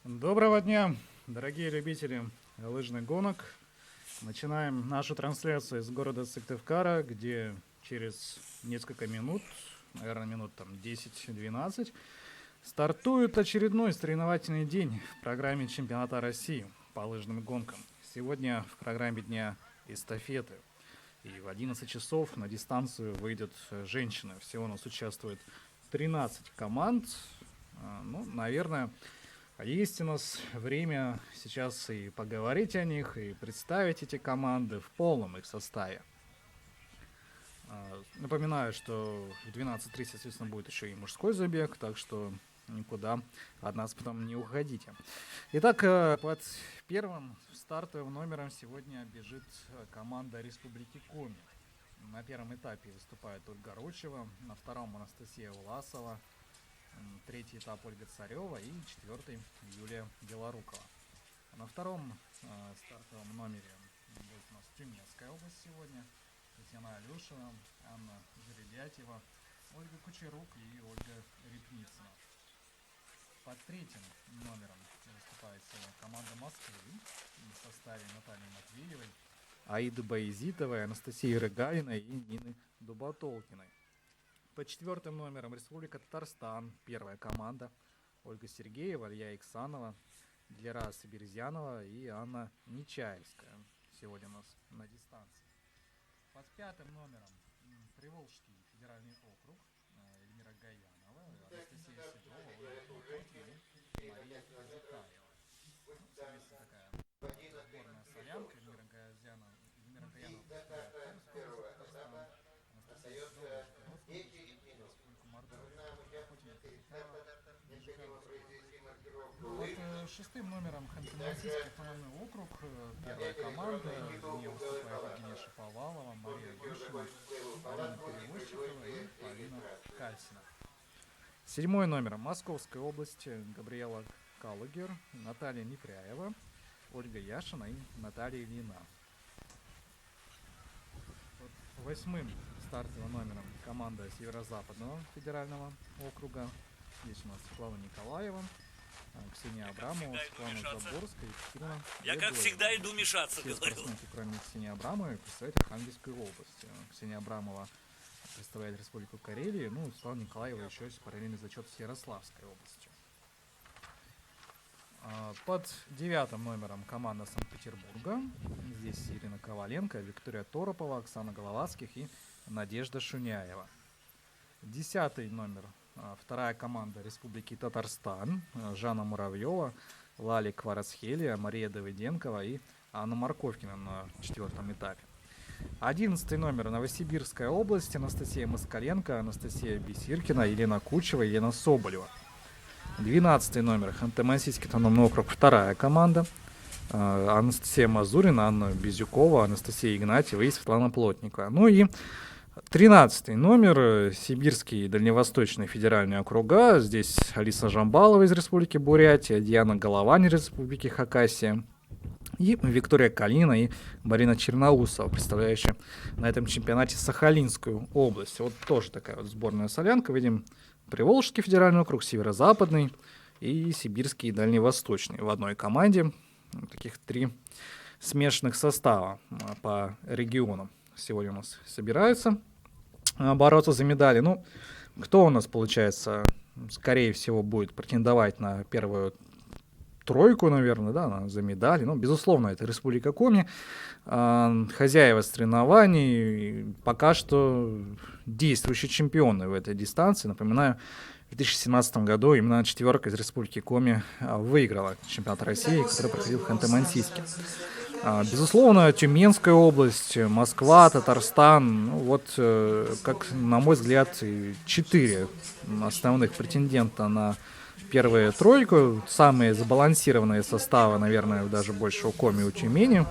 Доброго дня, дорогие любители лыжных гонок. Начинаем нашу трансляцию из города Сыктывкара, где через несколько минут, наверное, минут там 10-12, стартует очередной соревновательный день в программе чемпионата России по лыжным гонкам. Сегодня в программе дня эстафеты. И в 11 часов на дистанцию выйдет женщина. Всего у нас участвует 13 команд. Наверное, есть у нас время сейчас и поговорить о них, и представить эти команды в полном их составе. Напоминаю, что в 12:30, соответственно, будет еще и мужской забег, так что никуда от нас потом не уходите. Итак, под первым стартовым номером сегодня бежит команда Республики Коми. На первом этапе выступает Ольга Рочева, на втором Анастасия Власова, третий этап Ольга Царева и четвертый Юлия Белорукова. На втором стартовом номере будет у нас Тюменская область сегодня. Татьяна Алешина, Анна Жеребятьева, Ольга Кучерук и Ольга Репницына. Под третьим номером выступает команда Москвы в составе Натальи Матвеевой, Аиды Баязитовой, Анастасии Рыгаиной и Нины Дубатолкиной. Под четвертым номером Республика Татарстан, первая команда, Ольга Сергеева, Илья Иксанова, Дилера Сибирзянова и Анна Нечаевская сегодня у нас на дистанции. Под пятым номером Приволжский федеральный округ, Эльмира Гаянова, Анастасия Седова, Ольга Платонкина и Мария Казакаева. Соответственно, такая сборная солянка. Эльмира Гаянова представляет Омскую область Татарстана, Анастасия Седова Республику Мордовию. Под шестым номером Ханты-Мансийский автономный округ, первая команда, в ней выступает Евгения Шаповалова, Мария Гущина, Алина Перевозчикова и Полина Кальсина. Седьмой номер Московской области, Габриэла Калугер, Наталья Непряева, Ольга Яшина и Наталья Ильина. Под восьмым стартовым номером команда Северо-Западного федерального округа. Здесь у нас Светлана Николаева, Ксения Абрамова, Светлана Заборская и Екатерина. Я как всегда иду мешаться, все говорю. спортсменки, кроме Ксении Абрамовой, представляют Архангельскую область. Ксения Абрамова представляет Республику Карелия, Светлана Николаева еще есть параллельный зачет с Ярославской областью. Под девятым номером команда Санкт-Петербурга. Здесь Ирина Коваленко, Виктория Торопова, Оксана Головацких и Надежда Шуняева. Десятый номер. Вторая команда Республики Татарстан. Жанна Муравьева, Лали Кварацхелия, Мария Давыденкова и Анна Марковкина на четвертом этапе. 11 номер. Новосибирская область. Анастасия Москаленко, Анастасия Бесиркина, Елена Кучева, Елена Соболева. 12 номер. Ханты-Мансийский автономный округ. Вторая команда. Анастасия Мазурина, Анна Безюкова, Анастасия Игнатьева и Светлана Плотникова. И 13 номер. Сибирский и Дальневосточный федеральные округа. Здесь Алиса Жамбалова из Республики Бурятия, Диана Головань из Республики Хакасия и Виктория Калина и Марина Черноусова, представляющая на этом чемпионате Сахалинскую область. Вот тоже такая вот сборная солянка. Видим Приволжский федеральный округ, Северо-Западный и Сибирский и Дальневосточный в одной команде. Таких три смешанных состава по регионам сегодня у нас собираются бороться за медали. Кто у нас, получается, скорее всего, будет претендовать на первую тройку, наверное, за медали? Безусловно, это Республика Коми. Хозяева соревнований, пока что действующие чемпионы в этой дистанции. Напоминаю, в 2017 году именно четверка из Республики Коми выиграла чемпионат России, который проходил в Ханты-Мансийске. Безусловно, Тюменская область, Москва, Татарстан, как, на мой взгляд, 4 основных претендента на первую тройку. Самые сбалансированные составы, наверное, даже больше у Коми, у Тюмени.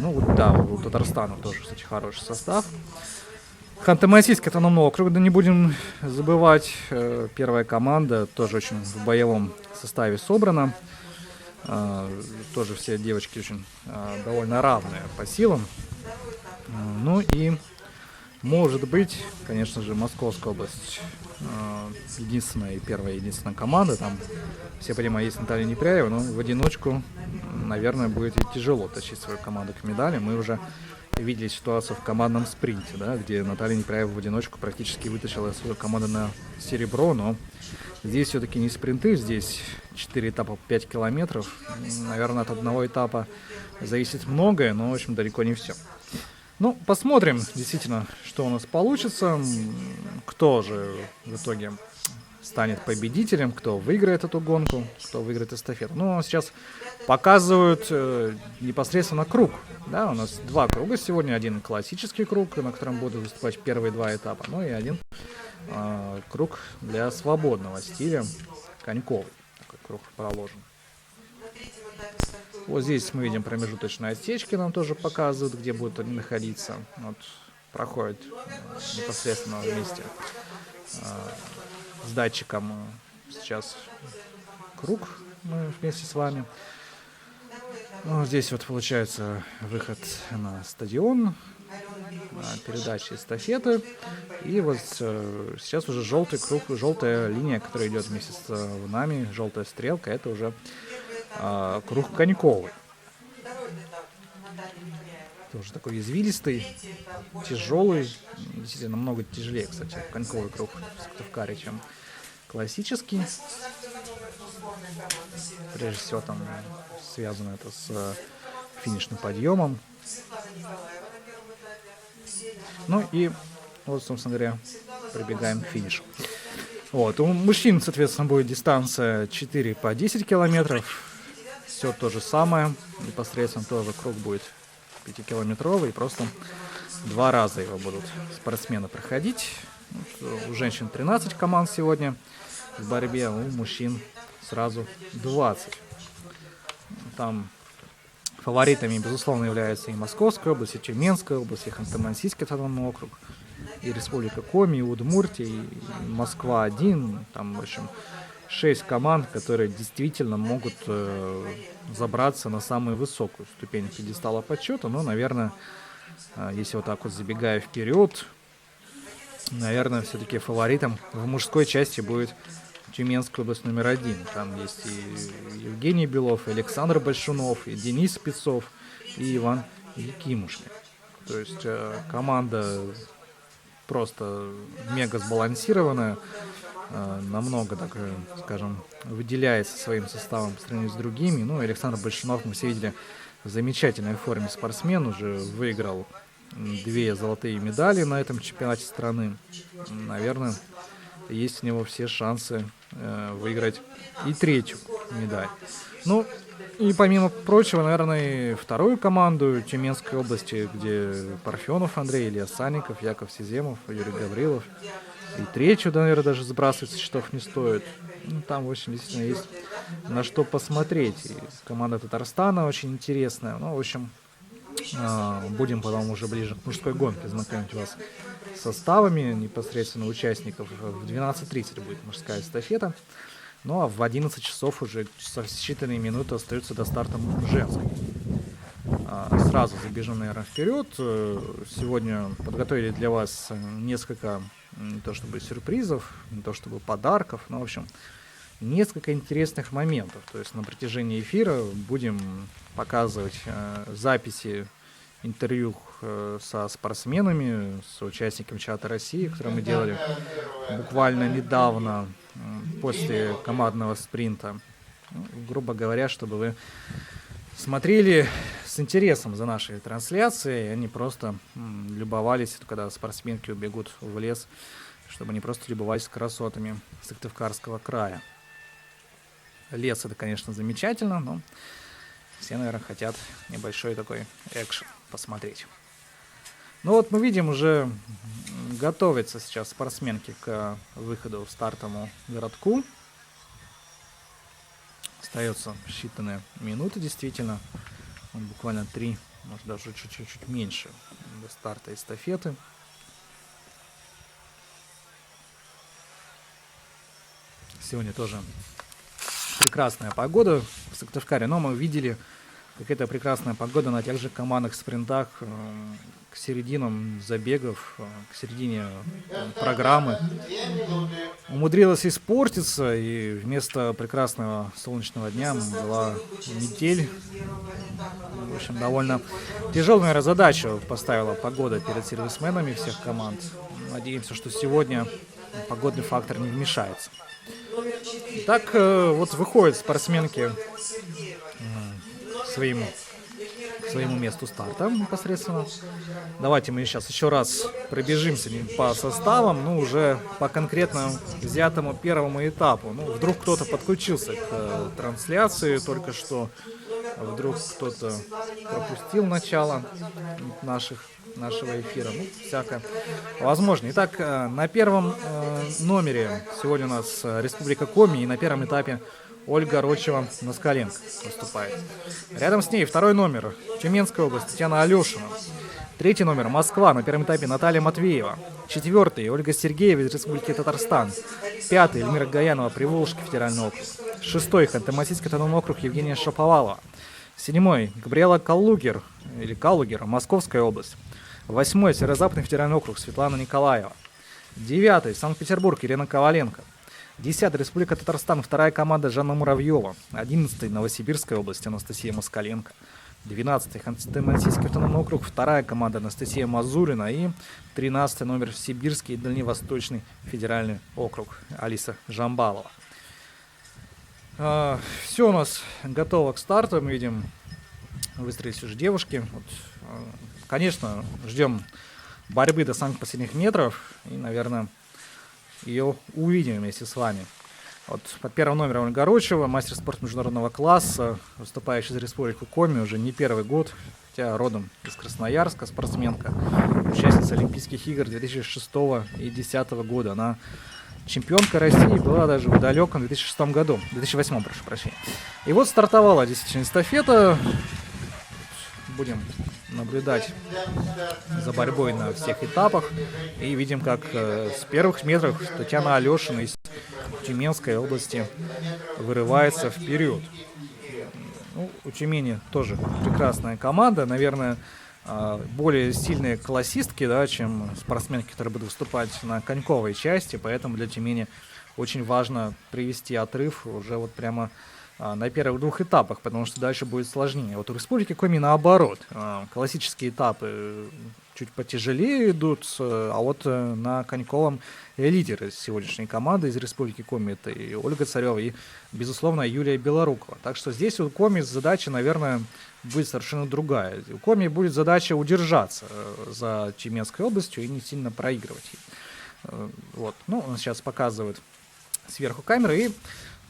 У Татарстана тоже, кстати, хороший состав. Ханты-Мансийский автономный округ, не будем забывать. Первая команда тоже очень в боевом составе собрана. Тоже все девочки очень довольно равные по силам. И, может быть, конечно же, Московская область единственная и первая единственная команда. Там, все понимают, есть Наталья Непряева, но в одиночку, наверное, будет и тяжело тащить свою команду к медали. Мы уже видели ситуацию в командном спринте, да, где Наталья Непряева в одиночку практически вытащила свою команду на серебро, но здесь все-таки не спринты, здесь 4 этапа по 5 километров. Наверное, от одного этапа зависит многое, но, в общем, далеко не все. Ну, посмотрим, действительно, что у нас получится, кто же в итоге станет победителем, кто выиграет эту гонку, кто выиграет эстафету. Ну, сейчас показывают непосредственно круг. Да, у нас 2 круга сегодня. Один классический круг, на котором будут выступать первые 2 этапа. Ну и один круг для свободного стиля, коньковый. Такой круг проложен. Вот здесь мы видим промежуточные отсечки, нам тоже показывают, где будут они находиться. Вот проходит непосредственно вместе с датчиком сейчас круг мы вместе с вами. Ну, здесь вот получается выход на стадион, передачи эстафеты. И вот сейчас уже желтый круг, желтая линия, которая идет вместе с нами, желтая стрелка, это уже круг коньковый. Тоже такой извилистый, тяжелый, действительно намного тяжелее, кстати, коньковый круг в Сыктывкаре, чем классический. Прежде всего там связано это с финишным подъемом. Ну и вот, собственно говоря, прибегаем к финишу. Вот, у мужчин, соответственно, будет дистанция 4 по 10 километров. Все то же самое. Непосредственно тоже круг будет 5-километровый. Просто 2 раза его будут спортсмены проходить. Вот, у женщин 13 команд сегодня в борьбе, у мужчин сразу 20. Там фаворитами, безусловно, являются и Московская область, и Тюменская область, и Ханты-Мансийский автономный округ, и Республика Коми, и Удмуртия, и Москва-1. Там, в общем, 6 команд, которые действительно могут забраться на самую высокую ступень пьедестала почета. Но, наверное, если вот так вот забегая вперед, наверное, все-таки фаворитом в мужской части будет Тюменская область номер 1. Там есть и Евгений Белов, и Александр Большунов, и Денис Спецов, и Иван Якимушкин. То есть команда просто мега сбалансированная, намного, так скажем, выделяется своим составом по сравнению с другими. Ну, Александр Большунов, мы все видели, в замечательной форме спортсмен, уже выиграл 2 золотые медали на этом чемпионате страны. Наверное, есть у него все шансы выиграть и 3-ю медаль. Ну, и помимо прочего, наверное, и 2-ю команду Тюменской области, где Парфенов Андрей, Илья Санников, Яков Сиземов, Юрий Гаврилов. И 3-ю, наверное, даже сбрасывать со счетов не стоит. Ну, там, в общем, действительно есть на что посмотреть. И команда Татарстана очень интересная. Ну, в общем, будем потом уже ближе к мужской гонке знакомить вас с составами непосредственно участников. В 12:30 будет мужская эстафета. Ну, а в 11 часов уже со считанные минуты остаются до старта женской. Сразу забежим, наверное, вперед. Сегодня подготовили для вас несколько, не то чтобы сюрпризов, не то чтобы подарков, но, в общем, несколько интересных моментов. То есть на протяжении эфира будем показывать записи интервью со спортсменами, с участниками чемпионата России, которые мы делали буквально недавно после командного спринта. Ну, грубо говоря, чтобы вы смотрели с интересом за нашей трансляцией, а не просто любовались, когда спортсменки убегут в лес, чтобы не просто любовались красотами Сыктывкарского края. Лес — это, конечно, замечательно, но все, наверное, хотят небольшой такой экшен посмотреть. Ну вот мы видим, уже готовятся сейчас спортсменки к выходу в стартовому городку. Остается считанные минуты, действительно. Буквально 3, может даже чуть-чуть меньше до старта эстафеты. Сегодня тоже прекрасная погода в Сыктывкаре, но мы видели какая-то прекрасная погода на тех же командных спринтах к серединам забегов, к середине программы. Умудрилась испортиться, и вместо прекрасного солнечного дня была метель. В общем, довольно тяжелую, наверное, задачу поставила погода перед сервисменами всех команд. Надеемся, что сегодня погодный фактор не вмешается. Так вот выходят спортсменки к своему месту старта непосредственно. Давайте мы сейчас еще раз пробежимся по составам, ну уже по конкретно взятому первому этапу. Ну, вдруг кто-то подключился к трансляции только что, вдруг кто-то пропустил начало нашего эфира. Ну, всякое возможно. Итак, на первом номере сегодня у нас Республика Коми, и на первом этапе Ольга Рочева-Москаленко выступает. Рядом с ней второй номер Тюменская область Татьяна Алешина. Третий номер Москва, на первом этапе Наталья Матвеева. Четвертый Ольга Сергеева из Республики Татарстан. Пятый Эльмира Гаянова, Приволжский федеральный округ. Шестой Ханты-Мансийский автономный округ Евгения Шаповалова. Седьмой Габриэла Калугер, Московская область. Восьмой Северо-Западный федеральный округ Светлана Николаева. Девятый Санкт-Петербург Ирина Коваленко. 10-й Республика Татарстан, вторая команда Жанна Муравьева. 11-й Новосибирская область Анастасия Москаленко. 12-й Ханты-Мансийский автономный округ, вторая команда Анастасия Мазурина. И 13-й номер Сибирский и Дальневосточный федеральный округ Алиса Жамбалова. Все у нас готово к старту. Мы видим, выстроились уже девушки. Вот, конечно, ждем борьбы до самых последних метров. И, наверное, ее увидим вместе с вами. Вот под первым номером Ольга Рочева, мастер спорта международного класса, выступающая за Республику Коми уже не первый год, хотя родом из Красноярска, спортсменка, участница Олимпийских игр 2006 и 2010 года. Она чемпионка России, была даже в далеком 2008, прошу прощения. И вот стартовала действительно эстафета. Будем наблюдать за борьбой на всех этапах. И видим, как с первых метров Татьяна Алешина из Тюменской области вырывается вперед. Ну, у Тюмени тоже прекрасная команда. Наверное, более сильные классистки, да, чем спортсменки, которые будут выступать на коньковой части. Поэтому для Тюмени очень важно привести отрыв уже вот прямо на первых двух этапах, потому что дальше будет сложнее. Вот у Республики Коми наоборот. Классические этапы чуть потяжелее идут, а вот на коньковом лидеры сегодняшней команды из Республики Коми — это и Ольга Царева, и, безусловно, Юлия Белорукова. Так что здесь у Коми задача, наверное, будет совершенно другая. У Коми будет задача удержаться за Тюменской областью и не сильно проигрывать. Вот. Ну, он сейчас показывает сверху камеры, и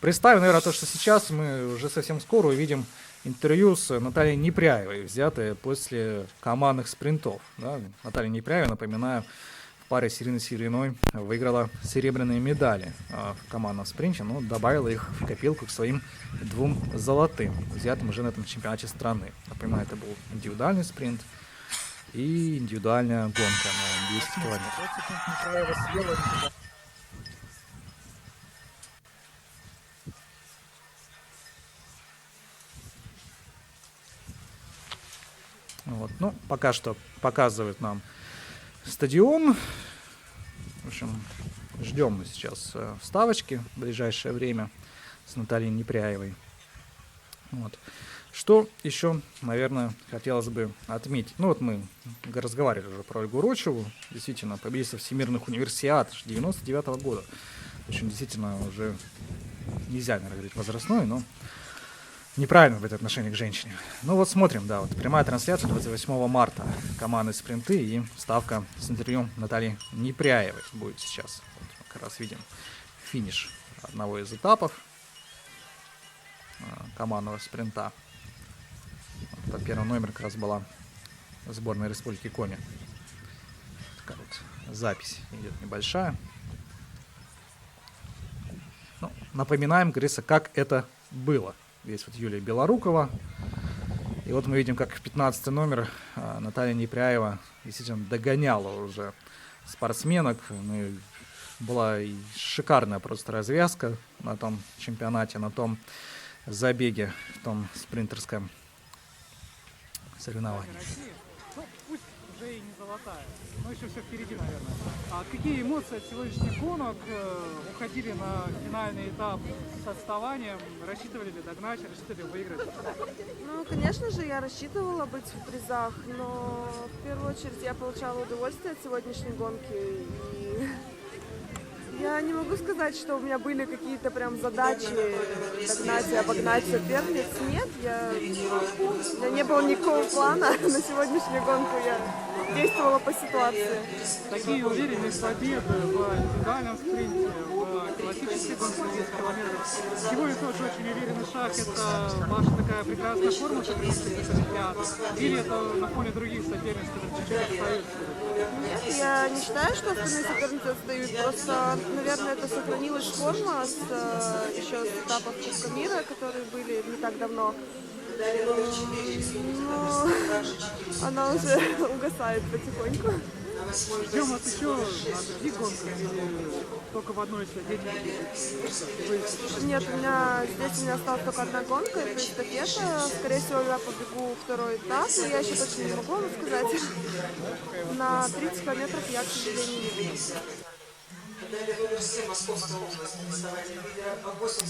представим, наверное, то, что сейчас мы уже совсем скоро увидим интервью с Натальей Непряевой, взятое после командных спринтов. Да? Наталья Непряева, напоминаю, в паре с Ириной Сириной выиграла серебряные медали в командном спринте, но добавила их в копилку к своим 2 золотым, взятым уже на этом чемпионате страны. Напоминаю, это был индивидуальный спринт и индивидуальная гонка на 10 километров. Вот. Ну, пока что показывают нам стадион. В общем, ждем мы сейчас вставочки в ближайшее время с Натальей Непряевой. Вот. Что еще, наверное, хотелось бы отметить? Ну, вот мы разговаривали уже про Ольгу Рочеву. Действительно, победительница всемирных универсиад 99-го года. В общем, действительно, уже нельзя, наверное, говорить возрастной, но неправильно в этом отношении к женщине. Ну вот смотрим, да, вот прямая трансляция 28 марта. Командные спринты и ставка с интервью Натальи Непряевой будет сейчас. Вот мы как раз видим финиш одного из этапов командного спринта. Вот, по первому номеру как раз была сборная Республики Коми. Такая вот запись идет небольшая. Ну, напоминаем, говорится, как это было. Здесь вот Юлия Белорукова. И вот мы видим, как 15 номер Наталья Непряева действительно догоняла уже спортсменок. Ну, была и шикарная просто развязка на том чемпионате, на том забеге, в том спринтерском соревнований. России. Ну, пусть уже и не золотая, но еще все впереди, наверное. А какие эмоции от сегодняшних гонок? Уходили на финальный этап с отставанием? Рассчитывали ли догнать, рассчитывали выиграть? Ну, конечно же, я рассчитывала быть в призах, но в первую очередь я получала удовольствие от сегодняшней гонки. И я не могу сказать, что у меня были какие-то прям задачи догнать и обогнать соперниц. Нет, у меня не было никакого плана на сегодняшнюю гонку. Я действовала по ситуации. Такие уверенные победы в индивидуальном спринте, в классической гонке на 10 километров. Сегодня тоже очень уверенный шаг. Это ваша такая прекрасная форма, что принципе или это на фоне других соперниц, которые чуть-чуть отстают? Нет, я не считаю, что остальные соперницы отстают. Просто, наверное, это сохранилась форма еще с этапов Кубка мира, которые были не так давно. Но она уже угасает потихоньку. Ждем вас еще на других гонках или только в одной свидетельстве? Нет, здесь у меня осталась только одна гонка, это эстафета. Скорее всего, я побегу второй этап, но я еще точно не могу вам сказать. На 30 километров я, к сожалению, не выйду.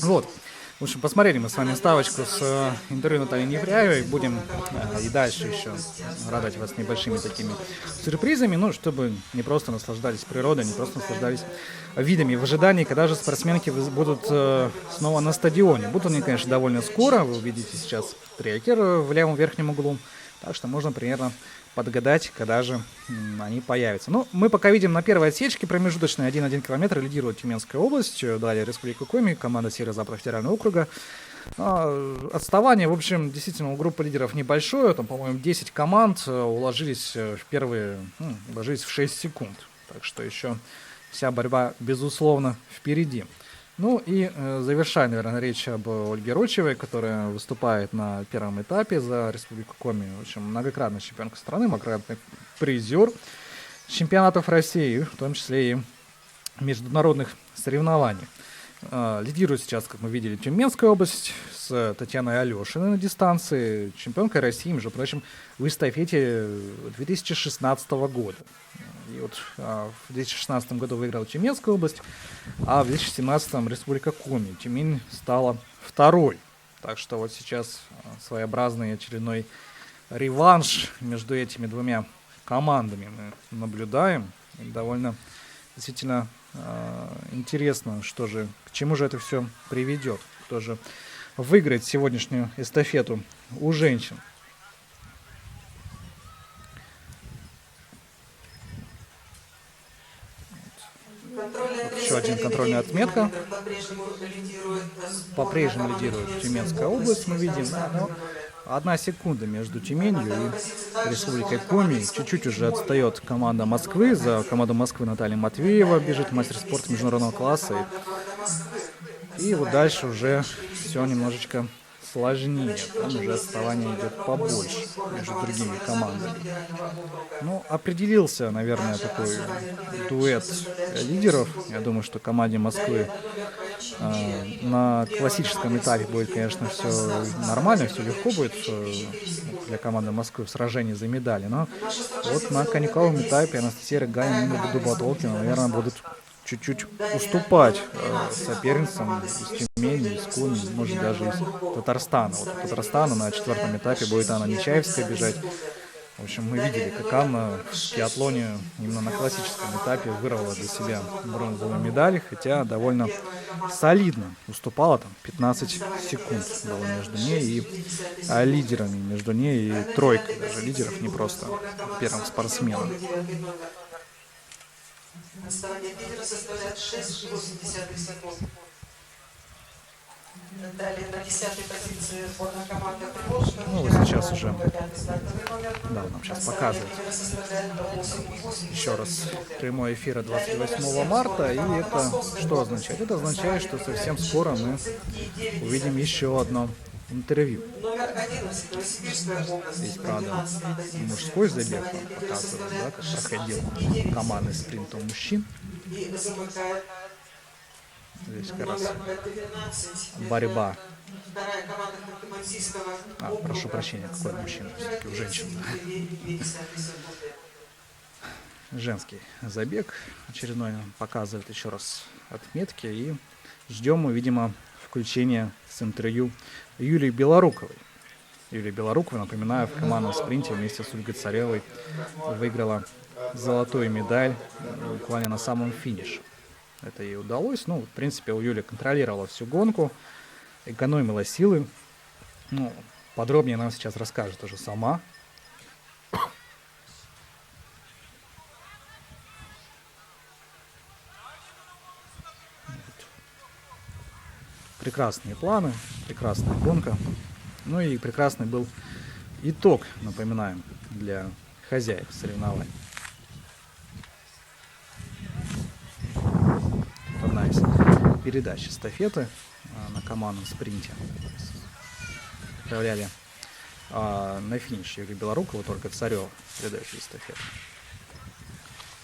Вот. В общем, посмотрели мы с вами ставочку с интервью Натальи Нефряевой. Будем и дальше еще радовать вас небольшими такими сюрпризами, ну, чтобы не просто наслаждались природой, не просто наслаждались видами в ожидании, когда же спортсменки будут снова на стадионе. Будут они, конечно, довольно скоро. Вы увидите сейчас трекер в левом верхнем углу. Так что можно примерно подгадать, когда же они появятся. Ну, мы пока видим на первой отсечке промежуточной 1,1 километр лидирует Тюменская область, далее Республика Коми, команда Северо-Запад федерального округа. Отставание, в общем, действительно у группы лидеров небольшое, там, по-моему, 10 команд уложились в 6 секунд. Так что еще вся борьба, безусловно, впереди. Ну и завершая, наверное, речь об Ольге Рочевой, которая выступает на первом этапе за Республику Коми. В общем, многократная чемпионка страны, многократный призер чемпионатов России, в том числе и международных соревнований. Лидирует сейчас, как мы видели, Тюменская область с Татьяной Алешиной на дистанции, чемпионкой России, между прочим, в эстафете 2016 года. И вот в 2016 году выиграла Тюменская область, а в 2017 Республика Коми. Тюмень стала второй. Так что вот сейчас своеобразный очередной реванш между этими двумя командами мы наблюдаем. И довольно действительно интересно, к чему же это все приведет. Кто же выиграет сегодняшнюю эстафету у женщин. Еще один контрольная отметка. По-прежнему лидирует Тюменская область, мы видим. Но 1 секунда между Тюменью и Республикой Коми. Чуть-чуть уже отстает команда Москвы. За команду Москвы Наталья Матвеева бежит, мастер спорта международного класса. И вот дальше уже все немножечко сложнее. Там уже отставание идет побольше между другими командами. Ну, определился, наверное, такой дуэт лидеров. Я думаю, что команде Москвы на классическом этапе будет, конечно, все нормально, все легко будет для команды Москвы в сражении за медали. Но вот на коньковом этапе Анастасия Рыганина и Дубатолкина, наверное, будут чуть-чуть уступать соперницам из Тюмени, из Коми, может даже из Татарстана. Вот Татарстана на 4-м этапе будет Анна Нечаевская бежать. В общем, мы видели, как Анна в биатлоне именно на классическом этапе вырвала для себя бронзовую медаль, хотя довольно солидно уступала, там 15 секунд было между ней и лидерами, между ней и тройкой даже лидеров, не просто первым спортсменом. Отставание лидера составляет 6,8 секунд. Далее на 10-й позиции сборная команда Приволжска. Ну, вот сейчас уже, да, нам сейчас показывают еще раз прямой эфир 28 марта, и это что означает? Это означает, что совсем скоро мы увидим еще одно интервью. Здесь, правда, мужской забег вам показывают, да, как проходил командный спринт у мужчин. Здесь как раз борьба Прошу прощения, какой мужчина, все-таки у женщин. Женский забег очередной показывает еще раз отметки. И ждем мы, видимо, включения с интервью Юлии Белоруковой. Юлия Белорукова, напоминаю, в командном спринте вместе с Ольгой Царевой выиграла золотую медаль буквально на самом финише. Это ей удалось. Ну, в принципе, у Юли контролировала всю гонку, экономила силы. Ну, подробнее нам сейчас расскажет уже сама. Прекрасные планы, прекрасная гонка. Ну и прекрасный был итог, напоминаем, для хозяев соревнований. Одна из передач эстафеты на командном спринте. Отправляли на финиш Юрия Белорукова, только Царева, передающая эстафету.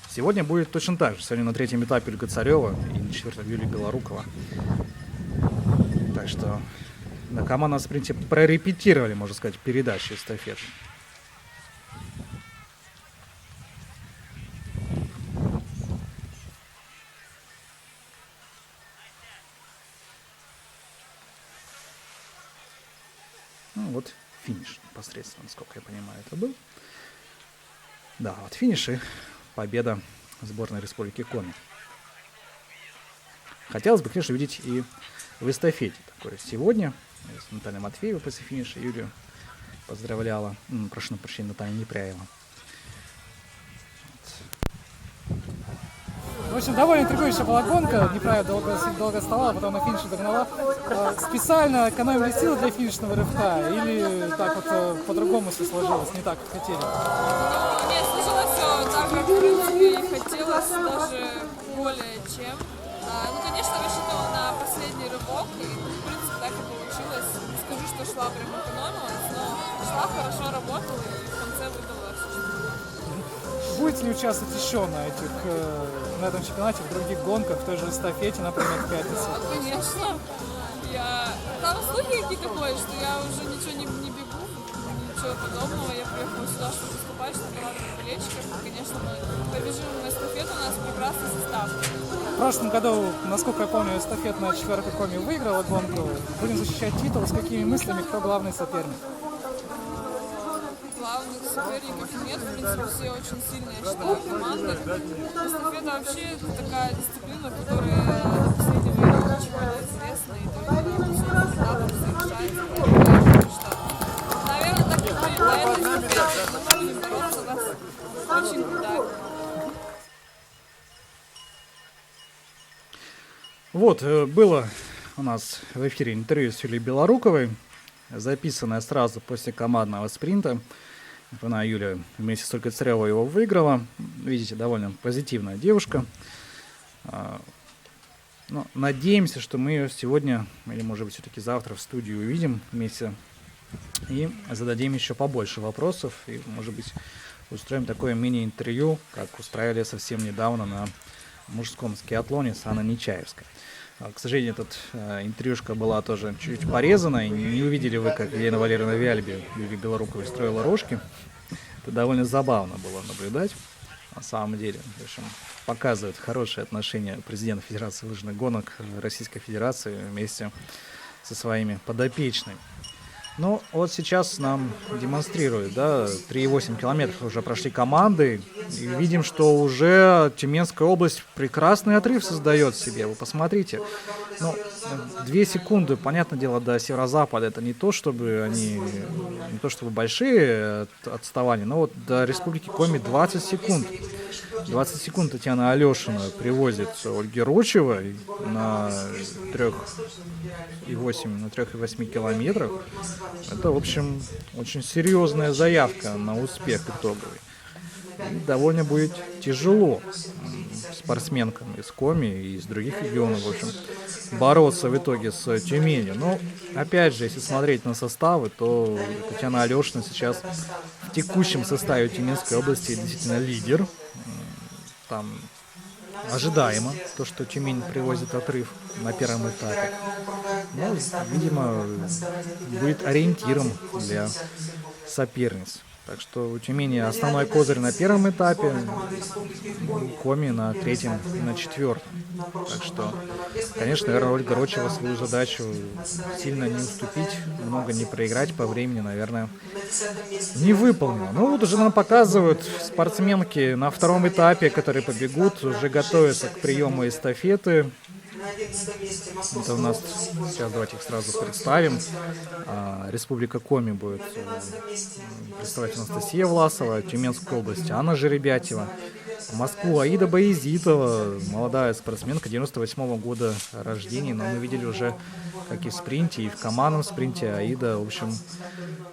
Сегодня будет точно так же. Сегодня на третьем этапе Ольга Царева и на четвертом Юлия Белорукова. Так что на командном спринте прорепетировали, можно сказать, передачу эстафеты. Ну вот финиш непосредственно, насколько я понимаю, это был. Да, вот финиш и победа сборной Республики Коми. Хотелось бы, конечно, видеть и в эстафете такое сегодня. Наталья Матвеева после финиша Юлию поздравляла. Прошу прощения, Наталья Непряева. В общем, довольно интригующая была гонка. Неправильно долго вставала, потом на финише догнала. Специально экономили силы для финишного рывка? Или так вот по-другому все сложилось, не так, как хотели? Нет, сложилось все так, как в принципе и хотелось, даже более чем. Ну, конечно, рассчитывала на последний рывок, и в принципе так и получилось. Не скажу, что шла прям экономилась, но шла, хорошо работала и в конце выдала. Будете ли участвовать еще на этом чемпионате, в других гонках, в той же эстафете, например, в пятницу? Конечно. Там слухи какие-то ходят, что я уже ничего не бегу, ничего подобного. Я приехала сюда, чтобы выступать, чтобы радовать болельщиков. Конечно, мы побежим на эстафету, у нас прекрасный состав. В прошлом году, насколько я помню, эстафетная четверка Коми выиграла гонку. Будем защищать титул. С какими мыслями, кто главный соперник? Главных соперников нет, в принципе, все очень сильные, я считаю, команды. Эстафета вообще это такая дисциплина, которая в последнее время очень мало известна, и только на этапах совершается. Поэтому, что, наверное, так и будет на этой эстафете, но мы будем бороться, у нас очень крутая. Вот, было у нас в эфире интервью с Юлией Белоруковой, записанное сразу после командного спринта. Напоминаю, Юля вместе с Ольгой Царевой его выиграла. Видите, довольно позитивная девушка. Но надеемся, что мы ее сегодня, или может быть все-таки завтра в студию увидим вместе и зададим еще побольше вопросов. И, может быть, устроим такое мини-интервью, как устраивали совсем недавно на мужском скиатлоне с Анной Нечаевской. К сожалению, эта интервьюшка была тоже чуть порезана, и не увидели вы, как Елена Валерьевна Виальби Юлии Белоруковой строила рожки. Это довольно забавно было наблюдать. На самом деле, в общем, показывает хорошие отношения президента Федерации лыжных гонок Российской Федерации вместе со своими подопечными. Ну, вот сейчас нам демонстрируют, да, 3,8 километров уже прошли команды, и видим, что уже Тюменская область прекрасный отрыв создает себе. Вы посмотрите, ну, 2 секунды, понятное дело, до северо-запада, это не то, чтобы большие отставания, но вот до Республики Коми 20 секунд. 20 секунд Татьяна Алешина привозит Ольги Рочевой на 3,8 километров. Это, в общем, очень серьезная заявка на успех итоговый. И довольно будет тяжело спортсменкам из Коми и из других регионов, в общем, бороться в итоге с Тюменью. Но, опять же, если смотреть на составы, то Татьяна Алешина сейчас в текущем составе Тюменской области действительно лидер. Там ожидаемо, то, что Тюмень привозит отрыв на первом этапе. Но, видимо, будет ориентиром для соперниц. Так что у Тюмени основной козырь на первом этапе, у Коми на третьем и на четвертом. Так что, конечно, наверное, Ольга Рочева свою задачу сильно не уступить, много не проиграть по времени, наверное, не выполнила. Ну вот уже нам показывают спортсменки на втором этапе, которые побегут, уже готовятся к приему эстафеты. Это у нас, сейчас давайте их сразу представим. Республика Коми будет представлять Анастасия Власова, Тюменская область Анна Жеребятева, Москву Аида Баязитова, молодая спортсменка 98-го года рождения, но мы видели уже, как и в спринте, и в командном спринте Аида, в общем,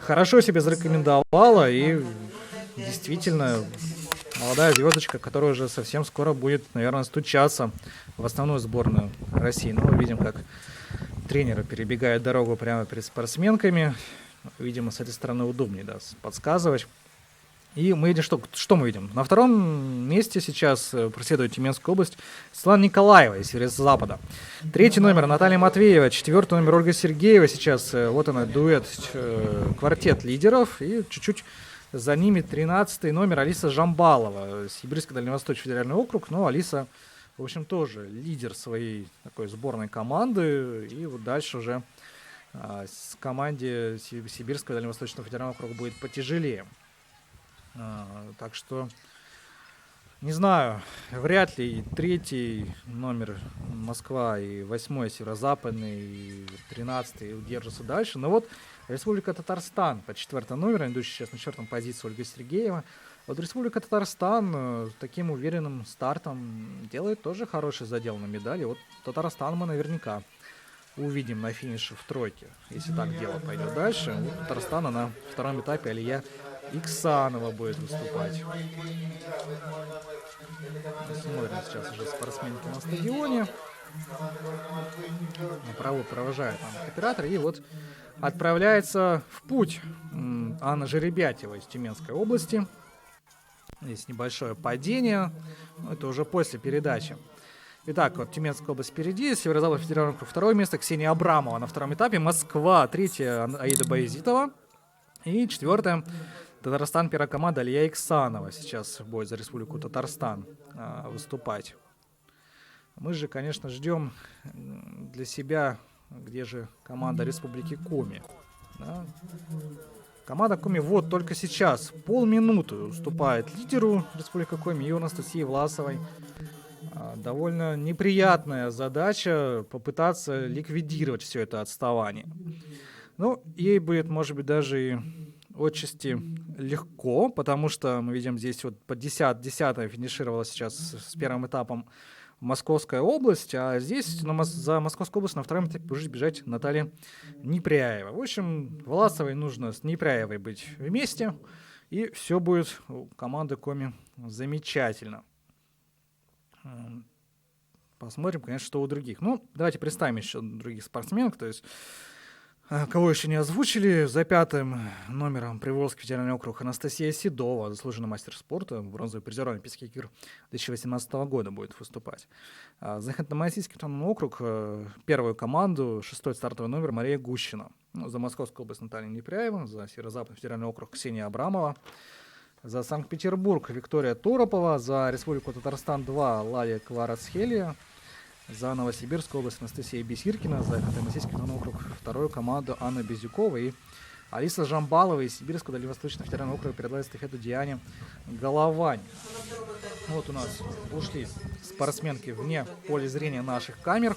хорошо себя зарекомендовала и действительно молодая звездочка, которая уже совсем скоро будет, наверное, стучаться в основную сборную России. Ну, мы видим, как тренеры перебегают дорогу прямо перед спортсменками. Видимо, с этой стороны удобнее, да, подсказывать. И мы видим, что мы видим? На втором месте сейчас проследует Тюменская область Светлана Николаева из Северо-Запада. Третий номер Наталья Матвеева, четвертый номер Ольга Сергеева. Сейчас вот она, дуэт, квартет лидеров. И чуть-чуть за ними 13-й номер Алиса Жамбалова, Сибирский Дальневосточный федеральный округ. Но Алиса, в общем, тоже лидер своей такой сборной команды. И вот дальше уже с команде Сибирского Дальневосточного федерального округа будет потяжелее. Так что, не знаю, вряд ли третий номер Москва и 8-й Северо-Западный, и 13-й удержатся дальше. Но вот Республика Татарстан по 4-м номеру, идущий сейчас на 4-м позиции Ольга Сергеева. Вот Республика Татарстан таким уверенным стартом делает тоже хороший задел на медали. Вот Татарстан мы наверняка увидим на финише в тройке, если так дело пойдет дальше. Вот Татарстана на втором этапе Алия Иксанова будет выступать. Смотрим сейчас уже спортсменки на стадионе. Направо провожает там оператор. И вот отправляется в путь Анна Жеребятева из Тюменской области. Здесь небольшое падение. Это уже после передачи. Итак, вот Тюменская область впереди, Северо-Запад федеральный округ второе место, Ксения Абрамова на втором этапе, Москва третья, Аида Баязитова и четвертая Татарстан, первая команда Алия Иксанова сейчас будет за Республику Татарстан выступать. Мы же, конечно, ждем для себя, где же команда Республики Коми. Да? Команда Коми вот только сейчас, полминуты уступает лидеру Республики Коми и Анастасии Власовой. Довольно неприятная задача попытаться ликвидировать все это отставание. Ну, ей будет, может быть, даже и отчасти легко, потому что мы видим здесь вот по 10-я финишировала сейчас с первым этапом Московская область, а здесь за Московскую область на втором этапе будет бежать Наталья Непряева. В общем, Власовой нужно с Непряевой быть вместе, и все будет у команды Коми замечательно. Посмотрим, конечно, что у других. Ну, давайте представим еще других спортсменок, то есть кого еще не озвучили. За 5-м номером Приволжский федеральный округ Анастасия Седова, заслуженный мастер спорта, бронзовый призер Олимпийских игр 2018 года будет выступать. За Ханты-Мансийский автономный округ первую команду 6-й стартовый номер Мария Гущина. За Московскую область Наталья Непряева, за Северо-Западный федеральный округ Ксения Абрамова. За Санкт-Петербург Виктория Торопова, за Республику Татарстан-2 Лалия Кварацхелия, за Новосибирскую область Анастасия Бесиркина, за Ханты-Мансийский автономный округ вторую команду Анна Безюкова и Алиса Жамбалова из Сибирского Дальневосточного федерального округа передала эстафету Диане Головань. Вот у нас ушли спортсменки вне поля зрения наших камер.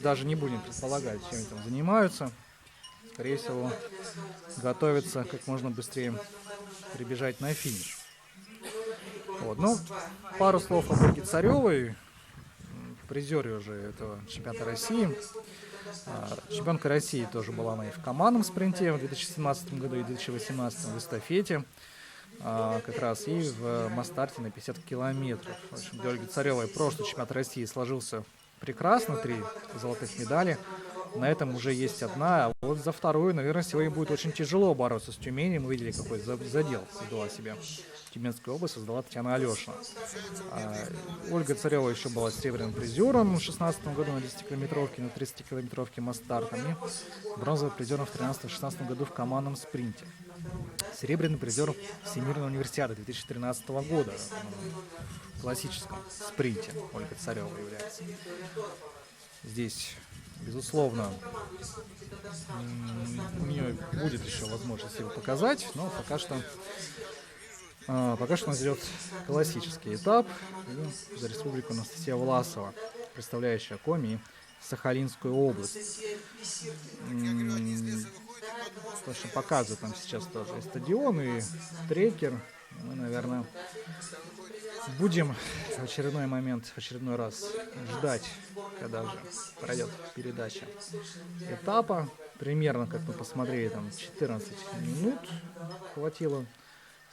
Даже не будем предполагать, чем они там занимаются. Скорее всего, готовится как можно быстрее прибежать на финиш. Вот. Ну, пару слов об Ольге Царевой, призере уже этого чемпионата России. Чемпионка России тоже была она и в командном спринте в 2017 году, и в 2018 в эстафете. Как раз и в масс-старте на 50 километров. В общем, для Ольги Царевой прошлый чемпионат России сложился прекрасно, 3 золотых медали. На этом уже есть одна. А вот за вторую, наверное, сегодня будет очень тяжело бороться с Тюменью. Мы видели, какой задел создала себе Тюменская область, создала Татьяна Алешина. Ольга Царева еще была серебряным призером в 2016 году на 10-километровке, на 30-километровке масс-стартом. И бронзовым призером в 2013-2016 году в командном спринте. Серебряный призер Всемирной универсиады 2013 года в классическом спринте Ольга Царева является. Здесь, безусловно, у нее будет еще возможность его показать, но пока что у нас идет классический этап. И за республику Анастасия Власова, представляющая Коми и Сахалинскую область. То, что показывают нам сейчас тоже и стадион, и трекер. Мы, наверное, будем в очередной момент, в очередной раз ждать, когда же пройдет передача этапа. Примерно, как мы посмотрели, там 14 минут хватило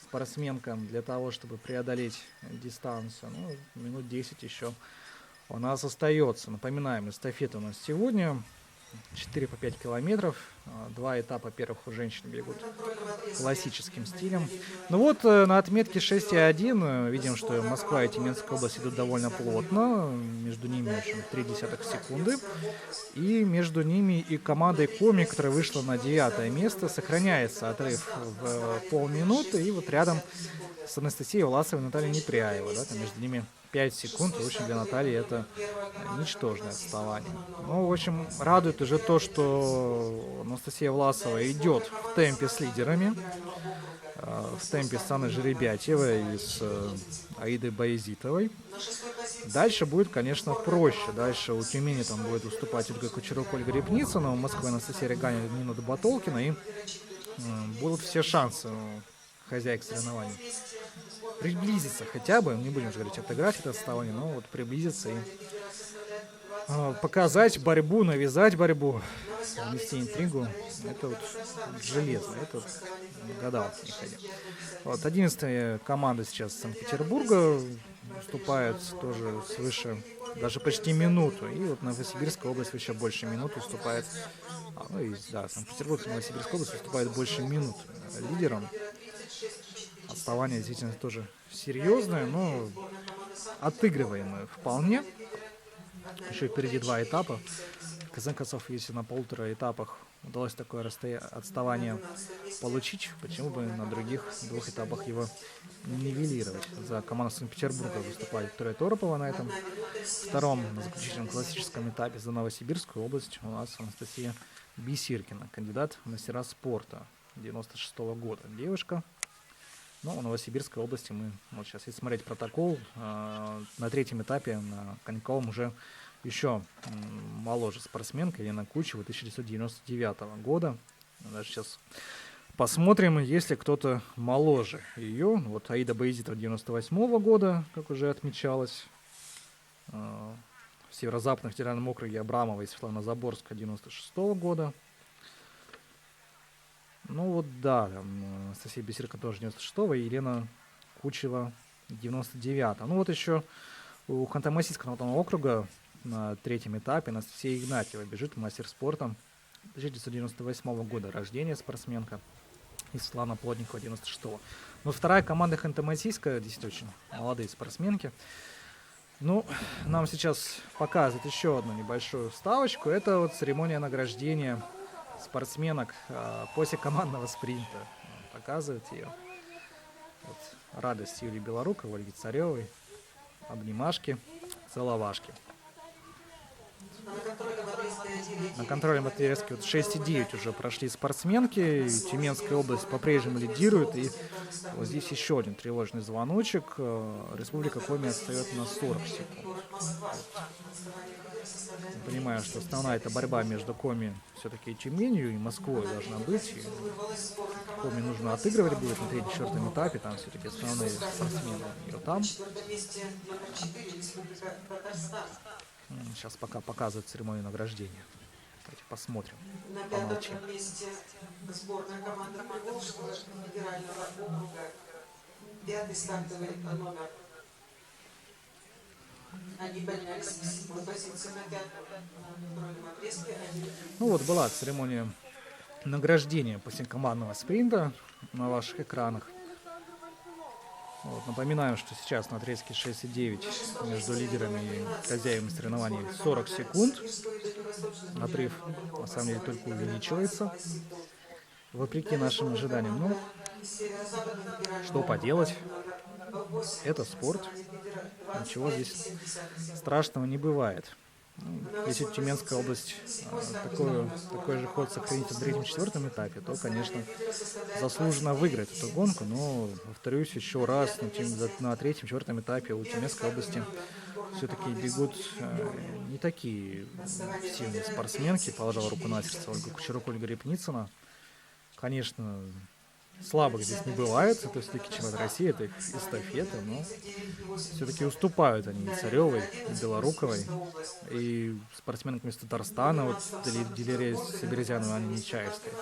спортсменкам для того, чтобы преодолеть дистанцию. Ну, минут 10 еще у нас остается. Напоминаем, эстафета у нас сегодня 4 по 5 километров. 2 этапа первых у женщин бегут классическим стилем. Ну вот, на отметке 6,1 видим, что Москва и Тюменская область идут довольно плотно. Между ними еще 0,3 секунды. И между ними и командой Коми, которая вышла на 9 место, сохраняется отрыв в полминуты. И вот рядом с Анастасией Власовой и Натальей Непряевой. Да, там между ними 5 секунд, и, в общем, для Натальи это ничтожное отставание. Ну, в общем, радует уже то, что Анастасия Власова идет в темпе с лидерами, в темпе с Анной Жеребятьевой и с Аидой Баязитовой. Дальше будет, конечно, проще. Дальше у Тюмени там будет выступать Ольга Кучерук, Ольга Репницына, у Москвы Анастасия Реганина, Нина Добатолкина, и будут все шансы у хозяек соревнований приблизиться хотя бы, не будем же говорить отыграть это отставание, но вот приблизиться и показать борьбу, навязать борьбу, внести интригу. Это вот железно, это вот гадалки не ходи. Вот 11-я команда сейчас из Санкт-Петербурга выступает тоже свыше, даже почти минуту. И вот Новосибирская область еще больше минуты выступает. Санкт-Петербург и Новосибирская область выступает больше минут лидером. Отставание действительно тоже серьезное, но отыгрываемое вполне. Еще впереди 2 этапа. В конце концов, если на 1,5 этапах удалось такое отставание получить, почему бы на других 2 этапах его нивелировать? За команду Санкт-Петербурга выступает Виктория Торопова на этом втором, на заключительном классическом этапе. За Новосибирскую область у нас Анастасия Бесиркина, кандидат в мастера спорта 96-го года. Девушка. Но в Новосибирской области мы, вот сейчас, если смотреть протокол, на 3-м этапе на Коньковом уже еще моложе спортсменка Елена Кучева 1999 года. Даже сейчас посмотрим, есть ли кто-то моложе ее. Вот Аида Баязитова 98 года, как уже отмечалось. В Северо-Западном федеральном округе Абрамова и Светлана Заборская 96 года. Ну вот да, Анастасия Бесирка тоже 96-го, и Елена Кучева 99-го. Ну вот еще у Ханты-Мансийского автономного округа на 3-м этапе Анастасия Игнатьева бежит, мастер спорта 1998 года рождения спортсменка, и Светлана Плотникова 96-го. Но вторая команда Ханты-Мансийская, действительно очень молодые спортсменки. Ну, нам сейчас показывают еще одну небольшую вставочку. Это вот церемония награждения спортсменок после командного спринта. Показывают ее. Вот, радость Юлии Белоруковой, Ольги Царевой, обнимашки, целовашки. На контрольном отрезке вот 6,9 уже прошли спортсменки. Тюменская область по-прежнему лидирует. И вот здесь еще один тревожный звоночек. Республика Коми отстает на 40 секунд. Понимаю, что основная эта борьба между Коми все-таки и Тюменью, и Москвой должна быть. И Коми нужно отыгрывать будет на 3-4 этапе. Там все-таки основные спортсмены ее там. Сейчас пока показывают церемонию награждения. Давайте посмотрим. Помолчим. На 5-м месте сборная команда Приволжского федерального округа. 5-й стартовый номер. они поднялись на 7-ю позицию на 5-м контрольном отрезке. Ну вот была церемония награждения после командного спринта на ваших экранах. Вот, напоминаем, что сейчас на отрезке 6,9 между лидерами и хозяевами соревнований 40 секунд. Отрыв, на самом деле, только увеличивается, вопреки нашим ожиданиям. Ну, что поделать, это спорт, ничего здесь страшного не бывает. Ну, если Тюменская область такой же ход сохранит в третьем-четвертом этапе, то, конечно, заслуженно выиграет эту гонку. Но, повторюсь еще раз, на третьем-четвертом этапе у Тюменской области все-таки бегут не такие сильные спортсменки. Положила руку на сердце Ольга Кучерук, Ольга Репницына. Конечно, слабых здесь не бывает, это все-таки чемпионат России, это их эстафета, но все-таки уступают они и Царевой, и Белоруковой, и спортсменкам из Татарстана, вот Дилере Сабирзяновой, Анне Нечаевской.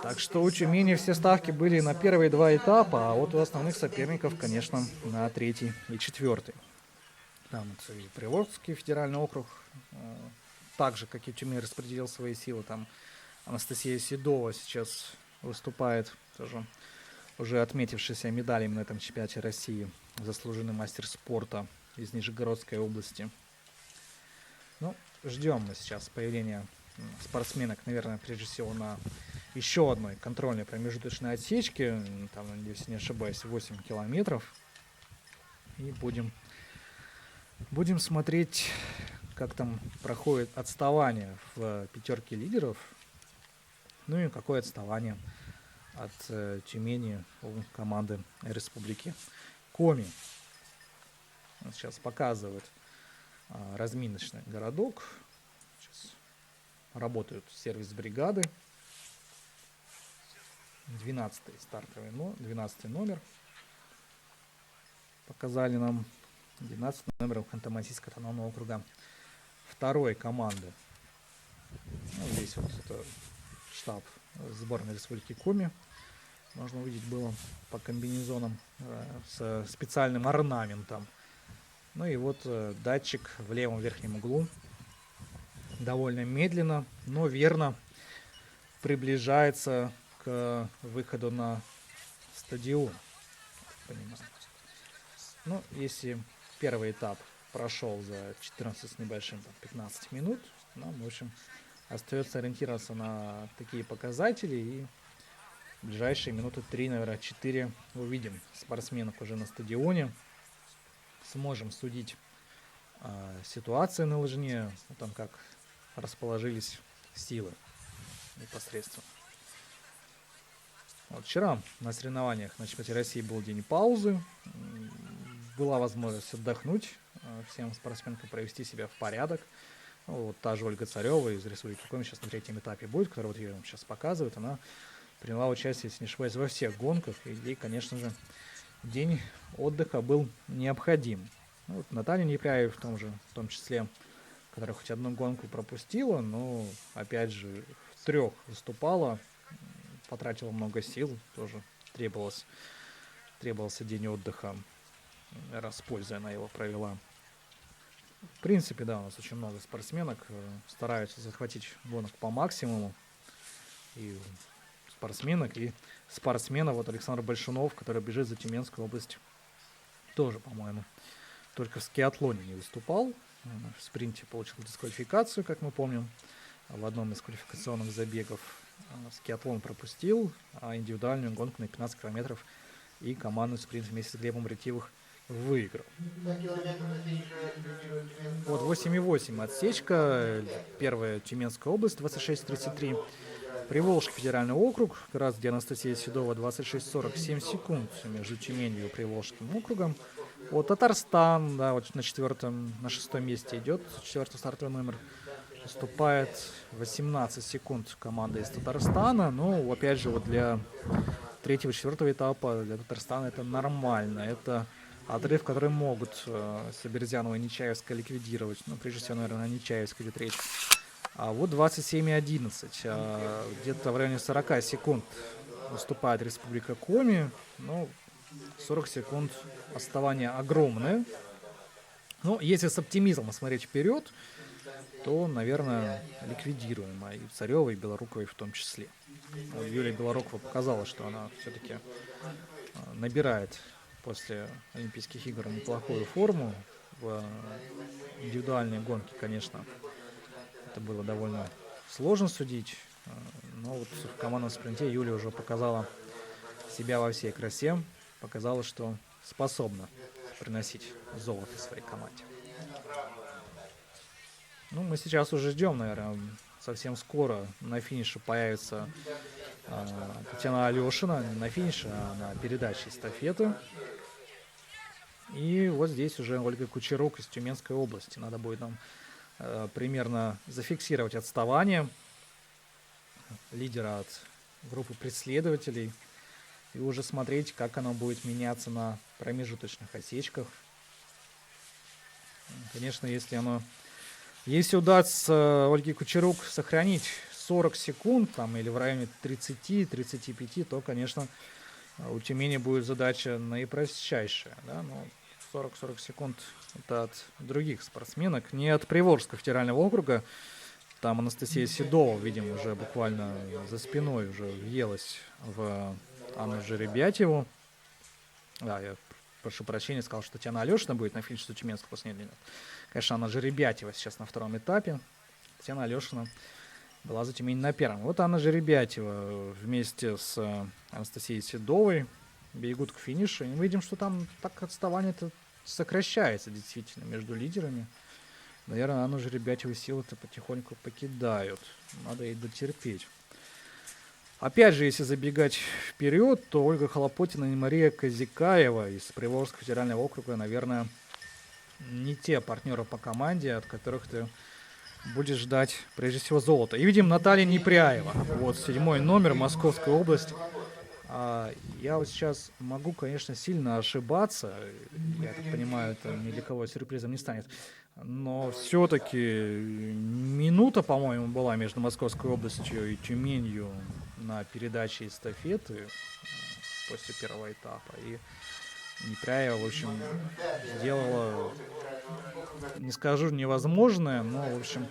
Так что у Тюмени все ставки были на первые два этапа, а вот у основных соперников, конечно, на третий и четвертый. Там и Приволжский федеральный округ, так же, как и Тюмень, распределил свои силы, там Анастасия Седова сейчас выступает, тоже уже отметившийся медалями на этом чемпионате России, заслуженный мастер спорта из Нижегородской области. Ну, ждем мы сейчас появления спортсменок, наверное, прежде всего на еще одной контрольной промежуточной отсечке, там, если не ошибаюсь, 8 километров. И будем смотреть, как там проходит отставание в пятерке лидеров. Ну и какое отставание от Тюмени у команды Республики Коми. Вот сейчас показывают разминочный городок. Сейчас работают сервис-бригады. 12 номер. Показали нам 12 номером Ханты-Мансийского автономного округа второй команды. Ну, здесь вот это штаб сборной Республики Коми. Можно увидеть было по комбинезонам с специальным орнаментом. Ну и вот датчик в левом верхнем углу довольно медленно, но верно приближается к выходу на стадион. Ну, если первый этап прошел за 14 с небольшим, 15 минут, нам, в общем, остается ориентироваться на такие показатели, и в ближайшие минуты 3, наверное, 4 увидим спортсменов уже на стадионе. Сможем судить ситуацию на лыжне, о том, как расположились силы непосредственно. Вот вчера на соревнованиях на чемпионате России был день паузы. Была возможность отдохнуть всем спортсменкам, провести себя в порядок. Вот та же Ольга Царева из Республики Коми сейчас на третьем этапе будет, который вот ее вам сейчас показывают. Она приняла участие, если не ошибаюсь, во всех гонках. И ей, конечно же, день отдыха был необходим. Вот Наталья Непряева в том числе, которая хоть одну гонку пропустила, но опять же в 3 выступала, потратила много сил, тоже требовался день отдыха, раз пользой она его провела. В принципе, да, у нас очень много спортсменок стараются захватить гонок по максимуму. И спортсменок, и спортсменов. Вот Александр Большунов, который бежит за Тюменскую область, тоже, по-моему, только в скиатлоне не выступал. В спринте получил дисквалификацию, как мы помним, в одном из квалификационных забегов. Скиатлон пропустил, а индивидуальную гонку на 15 километров и командный спринт вместе с Глебом Ретивых выиграл. Вот 8,8 отсечка. Первая Тюменская область 26:33. Приволжский федеральный округ, как раз где Анастасия Седова 26:47 секунд между Тюменью и Приволжским округом. Вот Татарстан, да, вот на 6-м месте идет, 4-й стартовый номер. Выступает 18 секунд команда из Татарстана. Ну, опять же, вот для 3-4 этапа для Татарстана это нормально. Это отрыв, который могут Сабирзянова и Нечаевская ликвидировать. Ну, прежде всего, наверное, на Нечаевской идет речь. А вот 27,11. Где-то в районе 40 секунд выступает Республика Коми. Ну, 40 секунд отставание огромное Ну, если с оптимизмом смотреть вперед, то, наверное, ликвидируемо и Царевой, и Белоруковой в том числе. Вот Юлия Белорукова показала, что она все-таки набирает после Олимпийских игр неплохую форму. В индивидуальные гонки, конечно, это было довольно сложно судить, но вот в командном спринте Юлия уже показала себя во всей красе, показала, что способна приносить золото своей команде. Ну, мы сейчас уже ждем, наверное, совсем скоро на финише появится Татьяна Алешина, не на финише, а на передаче эстафеты. И вот здесь уже Ольга Кучерук из Тюменской области. Надо будет нам примерно зафиксировать отставание лидера от группы преследователей и уже смотреть, как оно будет меняться на промежуточных осечках. Конечно, если удастся Ольге Кучерук сохранить 40 секунд там, или в районе 30-35, то, конечно, у Тюмени будет задача наипростейшая. Да? Но 40-40 секунд это от других спортсменок, не от Приволжского федерального округа. Там Анастасия Седова, видимо, уже буквально за спиной уже въелась в Анну Жеребятьеву. Да, я прошу прощения, сказал, что Татьяна Алешина будет на финише Тюменского после нее. Конечно, Анна Жеребятьева сейчас на втором этапе. Татьяна Алешина была за Тюмень на первом. Вот Анна Жеребятьева вместе с Анастасией Седовой бегут к финишу. И мы видим, что там так отставание-то сокращается действительно между лидерами. Наверное, Анну Жеребятьеву силы-то потихоньку покидают. Надо ей дотерпеть. Опять же, если забегать вперед, то Ольга Хлопотина и Мария Козякаева из Приволжского федерального округа, наверное, не те партнеры по команде, от которых ты будешь ждать, прежде всего, золота. И видим Наталья Непряева. Вот 7-й номер, Московская область. Я вот сейчас могу, конечно, сильно ошибаться. Я так понимаю, это ни для кого сюрпризом не станет. Но все-таки минута, по-моему, была между Московской областью и Тюменью на передаче эстафеты после первого этапа. И Непряева, в общем, сделала, не скажу невозможное, но, в общем,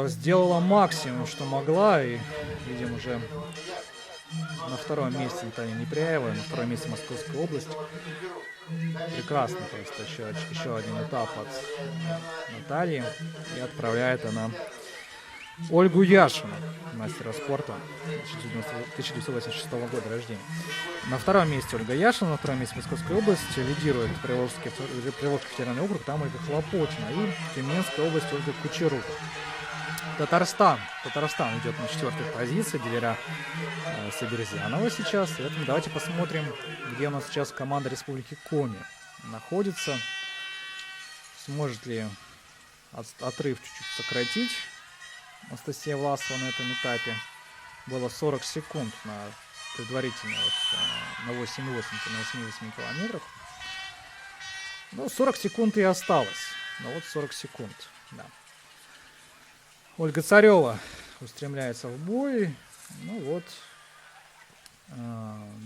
сделала максимум, что могла. И, видим, уже на втором месте Наталья Непряева, на втором месте Московская область. Прекрасно просто еще один этап от Натальи. И отправляет она Ольгу Яшину, мастера спорта 1986 года рождения. На втором месте Ольга Яшина, на втором месте Московская область. Лидирует Приволжский федеральный округ, там Ольга Хлопотина. И Тюменская область Ольга Кучерук. Татарстан идет на 4-й позиции, Диляра Сабирзянова сейчас. Поэтому давайте посмотрим, где у нас сейчас команда Республики Коми находится. Сможет ли отрыв чуть-чуть сократить Анастасия Власова на этом этапе. Было 40 секунд на предварительно на 8,8 километрах. Ну, 40 секунд и осталось. Ну вот 40 секунд, да. Ольга Царева устремляется в бой. Ну вот,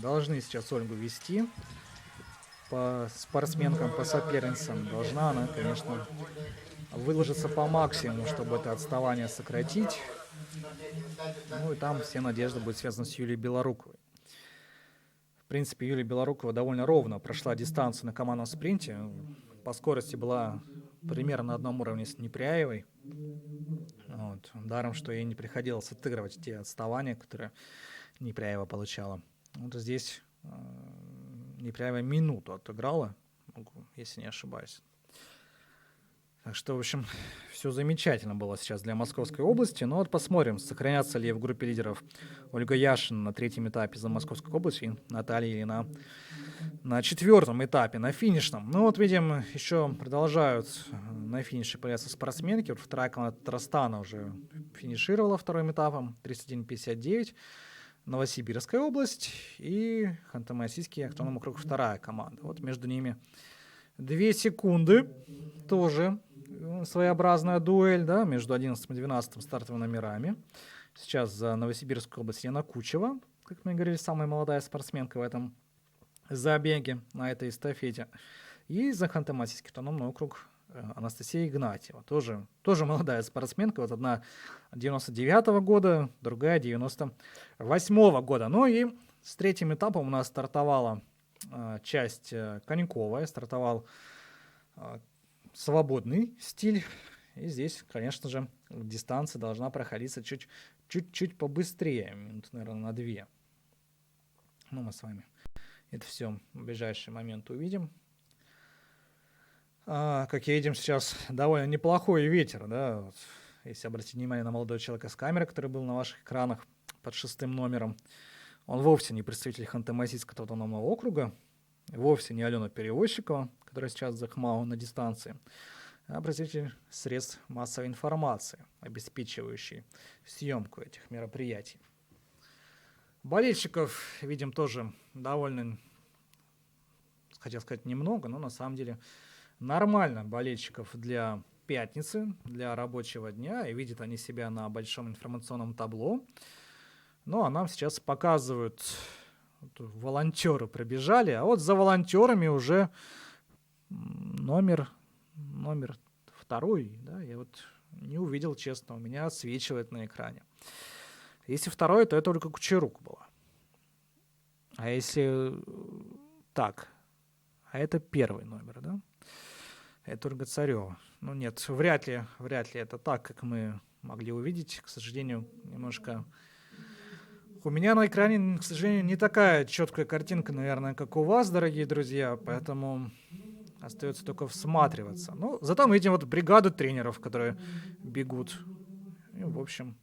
должны сейчас Ольгу вести по спортсменкам, по соперницам. Должна она, конечно, выложиться по максимуму, чтобы это отставание сократить. Ну и там все надежды будут связаны с Юлией Белоруковой. В принципе, Юлия Белорукова довольно ровно прошла дистанцию на командном спринте. По скорости была примерно на одном уровне с Непряевой. Вот. Даром, что ей не приходилось отыгрывать те отставания, которые Непряева получала. Вот здесь Непряева минуту отыграла, если не ошибаюсь. Так что, в общем, все замечательно было сейчас для Московской области. Но вот посмотрим, сохранятся ли в группе лидеров Ольга Яшина на 3-м этапе за Московскую область и Наталья Ильина на 4-м этапе, на финишном. Ну вот, видим, еще продолжают на финише появляться спортсменки. Вот вторая команда Татарстана уже финишировала 2-м этапом, 31:59. Новосибирская область и Ханты-Мансийский автономный округ, 2-я команда. Вот между ними 2 секунды, тоже своеобразная дуэль, да, между 11 и 12 стартовыми номерами. Сейчас за Новосибирскую область Яна Кучева, как мы говорили, самая молодая спортсменка в этом забеге, на этой эстафете. И за Ханты-Мансийский автономный округ Анастасия Игнатьева. Тоже молодая спортсменка. Вот одна 99-го года, другая 98-го года. Ну и с третьим этапом у нас стартовала часть коньковая, стартовал свободный стиль. И здесь, конечно же, дистанция должна проходиться чуть-чуть побыстрее, минут, наверное, на 2. Ну, мы с вами это все в ближайший момент увидим. Как видим, сейчас довольно неплохой ветер, да, вот, если обратить внимание на молодого человека с камеры, который был на ваших экранах под 6 номером, он вовсе не представитель Ханты-Мансийского автономного округа, вовсе не Алена Перевозчикова, которая сейчас за ХМАО на дистанции, а представитель средств массовой информации, обеспечивающий съемку этих мероприятий. Болельщиков видим тоже довольно, хотел сказать, немного, но на самом деле нормально болельщиков для пятницы, для рабочего дня, и видят они себя на большом информационном табло. Ну, а нам сейчас показывают, волонтеры пробежали, а вот за волонтерами уже номер 2, да, я вот не увидел, честно, у меня отсвечивает на экране. Если 2, то это Ольга Кучерук была. А если так, а это 1 номер, да? Это Ольга Царева. Ну нет, вряд ли это так, как мы могли увидеть. К сожалению, немножко... У меня на экране, к сожалению, не такая четкая картинка, наверное, как у вас, дорогие друзья, поэтому остается только всматриваться. Ну, зато мы видим вот бригаду тренеров, которые бегут. И, в общем,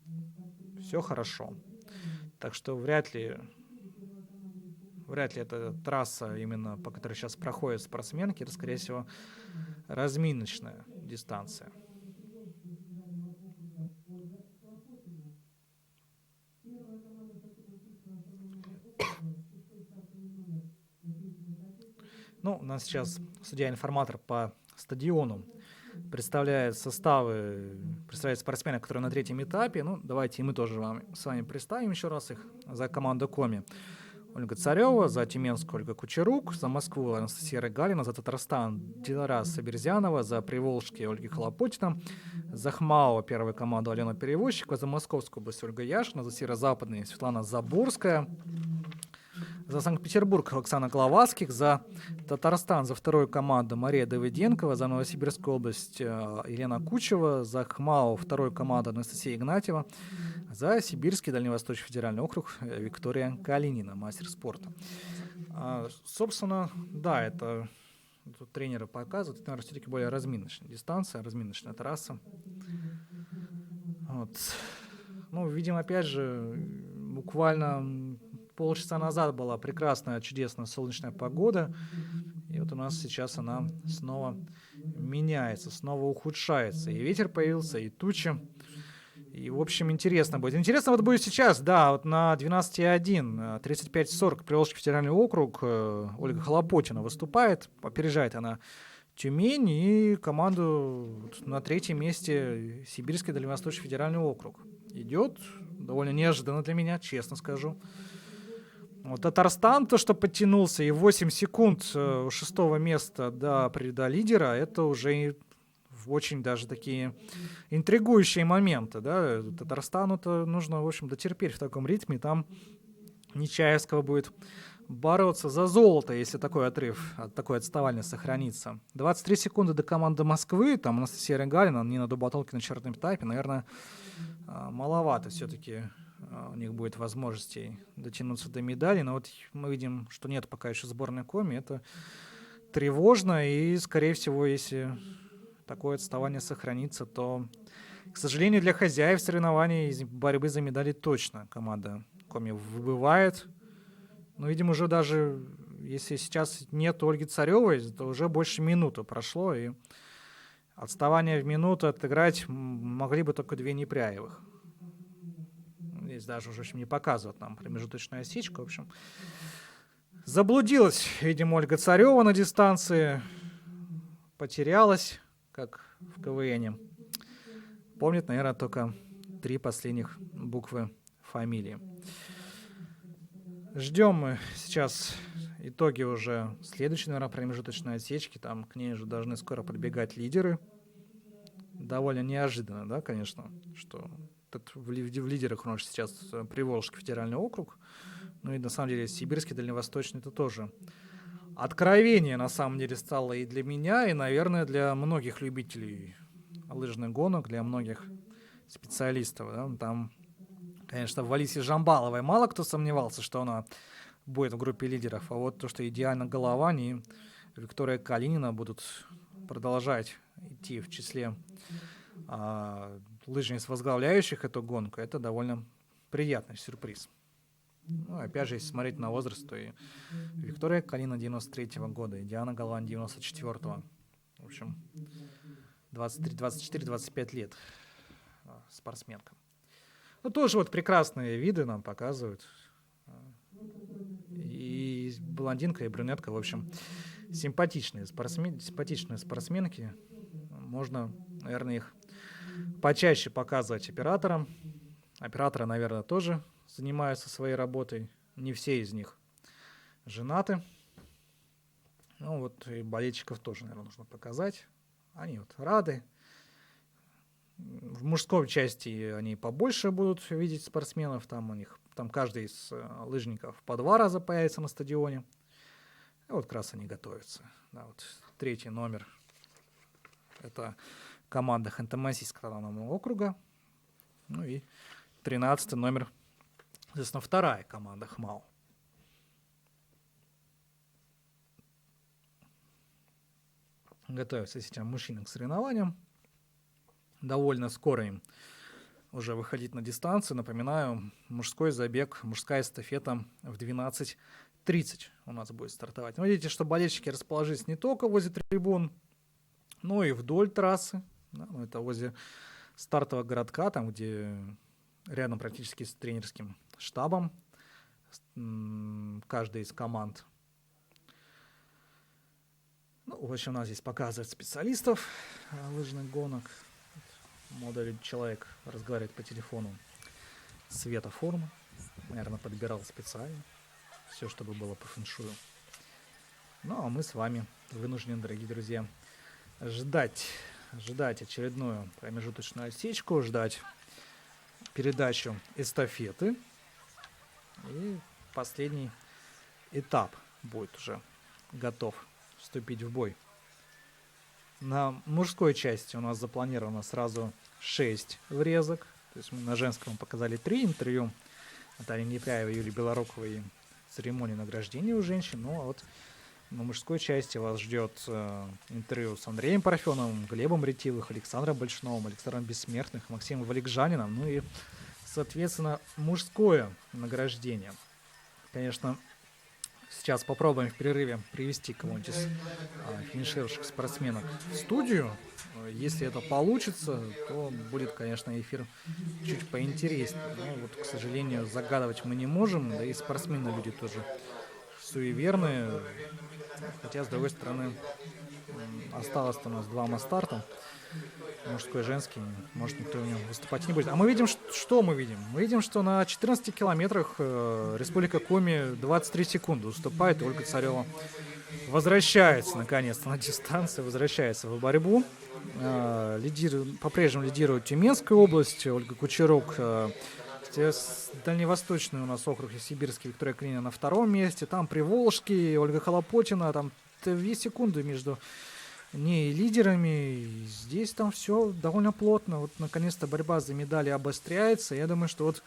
все хорошо. Так что вряд ли эта трасса, именно по которой сейчас проходят спортсменки, это, скорее всего, разминочная дистанция. Ну, у нас сейчас судья-информатор по стадиону представляет спортсменов, которые на 3-м этапе. Ну, давайте мы тоже с вами представим еще раз их. За команду Коми Ольга Царева, за Тюменскую Ольга Кучерук, за Москву Анастасия Рыгалина, за Татарстан Дилара Сабирзянова, за Приволжский Ольга Хлопотина, за ХМАО первую команду Алена Перевозчикова, за Московскую область Ольга Яшина, за Северо-Западный Светлана Заборская, за Санкт-Петербург Оксана Гловацких, за Татарстан за 2-ю команду Мария Давыденкова, за Новосибирскую область Елена Кучева, за ХМАО 2-ю команду Анастасия Игнатьева, за Сибирский Дальневосточный федеральный округ Виктория Калинина, мастер спорта. Собственно, да, это тут тренеры показывают, это, наверное, все-таки более разминочная дистанция, разминочная трасса. Вот. Ну, видим, опять же, буквально полчаса назад была прекрасная, чудесная солнечная погода, и вот у нас сейчас она снова меняется, снова ухудшается. И ветер появился, и тучи. И, в общем, интересно будет. Интересно вот будет сейчас, да, вот на 12:01, 35:40, Приволжский федеральный округ, Ольга Хлопотина выступает, опережает она Тюмень и команду на 3-м месте Сибирский Дальневосточный федеральный округ. Идет довольно неожиданно для меня, честно скажу. Вот Татарстан, то, что подтянулся, и 8 секунд с 6-го места до лидера, это уже очень даже такие интригующие моменты. Да? Татарстану-то нужно, в общем, дотерпеть в таком ритме. Там Нечаевского будет бороться за золото, если такой отрыв, такое отставание сохранится. 23 секунды до команды Москвы, там Анастасия Рыгалина, Нина Дубатолки на 4-м этапе, наверное, маловато все-таки у них будет возможностей дотянуться до медали, но вот мы видим, что нет пока еще сборной Коми, это тревожно, и, скорее всего, если такое отставание сохранится, то, к сожалению, для хозяев соревнований из борьбы за медали точно команда Коми выбывает. Но, видимо, уже даже если сейчас нет Ольги Царевой, то уже больше минуты прошло, и отставание в минуту отыграть могли бы только 2 Непряевых. Здесь даже уже не показывают нам промежуточную осечку. В общем, заблудилась, видимо, Ольга Царева на дистанции, потерялась, как в КВНе. Помнит, наверное, только 3 последних буквы фамилии. Ждем мы сейчас итоги уже следующей, наверное, промежуточной отсечки. Там к ней же должны скоро подбегать лидеры. Довольно неожиданно, да, конечно, что в лидерах у нас сейчас Приволжский федеральный округ. Ну и на самом деле Сибирский, Дальневосточный это тоже откровение на самом деле стало и для меня, и, наверное, для многих любителей лыжных гонок, для многих специалистов. Да? Там, конечно, в Алисе Жамбаловой мало кто сомневался, что она будет в группе лидеров, а вот то, что Диана Головань и Виктория Калинина будут продолжать идти в числе лыжниц, возглавляющих эту гонку, это довольно приятный сюрприз. Ну, опять же, если смотреть на возраст, то и Виктория Калина 93-го года, и Диана Головань 94-го. В общем, 23, 24, 25 лет спортсменкам. Ну, тоже вот прекрасные виды нам показывают. И блондинка, и брюнетка, в общем, симпатичные спортсменки. Можно, наверное, их почаще показывать операторам. Операторы, наверное, тоже занимаются своей работой. Не все из них женаты. Ну вот и болельщиков тоже, наверное, нужно показать. Они вот рады. В мужской части они побольше будут видеть спортсменов. Там каждый из лыжников по 2 раза появится на стадионе. И вот как раз они готовятся. Да, вот 3-й номер. Это команда Ханты-Мансийского автономного округа. Ну и 13-й номер, соответственно, 2-я команда ХМАО. Готовятся сейчас мужчины к соревнованиям. Довольно скоро им уже выходить на дистанцию. Напоминаю, мужской забег, мужская эстафета в 12:30 у нас будет стартовать. Но видите, что болельщики расположились не только возле трибун, но и вдоль трассы. Да, ну, это возле стартового городка, там, где рядом практически с тренерским штабом каждой из команд. Ну, в общем, у нас здесь показывают специалистов лыжных гонок. Молодой человек разговаривает по телефону. Цвета формы. Наверное, подбирал специально. Все, чтобы было по фэншую. Ну, а мы с вами вынуждены, дорогие друзья, ждать очередную промежуточную отсечку, ждать передачу эстафеты. И последний этап будет уже готов вступить в бой. На мужской части у нас запланировано сразу 6 врезок. То есть мы на женском показали 3 интервью. Натальи Непряевой, Юлии Белоруковой, церемонии награждения у женщин. Ну а вот на мужской части вас ждет интервью с Андреем Парфеновым, Глебом Ретивых, Александром Большновым, Александром Бессмертных, Максимом Валикжанином. Ну и, соответственно, мужское награждение. Конечно, сейчас попробуем в перерыве привести кого-нибудь из финиширующих спортсменок в студию. Если это получится, то будет, конечно, эфир чуть поинтереснее. Но вот, к сожалению, загадывать мы не можем, да и спортсмены люди тоже суеверные. Хотя, с другой стороны, осталось у нас 2 мастарта. Мужской и женский. Может, никто в нем выступать не будет. А мы видим, что мы видим? Мы видим, что на 14 километрах Республика Коми 23 секунды уступает. Ольга Царева возвращается, наконец-то, на дистанцию, возвращается в борьбу. По-прежнему лидирует Тюменская область. Ольга Кучерук. Дальневосточный у нас округ Сибирский, Виктория Калинина на 2-м месте. Там Приволжский, Ольга Холопотина. Там 2 секунды между ней лидерами. И здесь там все довольно плотно. Вот наконец-то борьба за медали обостряется. Я думаю, что вот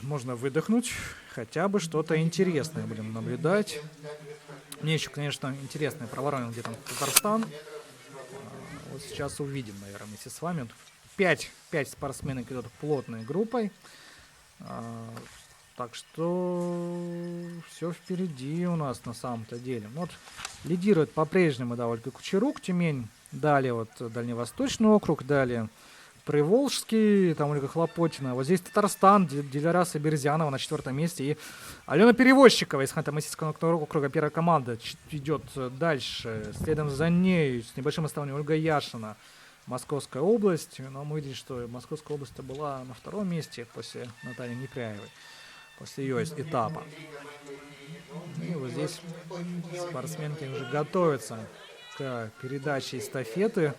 можно выдохнуть. Хотя бы что-то интересное будем наблюдать. Мне еще, конечно, интересно про Воронеж, где там Татарстан. Вот сейчас увидим, наверное, вместе с вами. 5 спортсменок идут плотной группой. Так что все впереди у нас на самом-то деле. Вот лидирует по-прежнему, да, Ольга Кучерук, Тюмень. Далее вот Дальневосточный округ, далее Приволжский, там Ольга Хлопотина. Вот здесь Татарстан, Диляраса Берзянова на 4-м месте. И Алена Перевозчикова из Ханты-Мансийского округа, 1-я команда, идет дальше. Следом за ней с небольшим отставанием Ольга Яшина, Московская область. Но мы видели, что Московская область была на 2-м месте после Натальи Непряевой. после ее этапа. И вот здесь спортсменки уже готовятся к передаче эстафеты.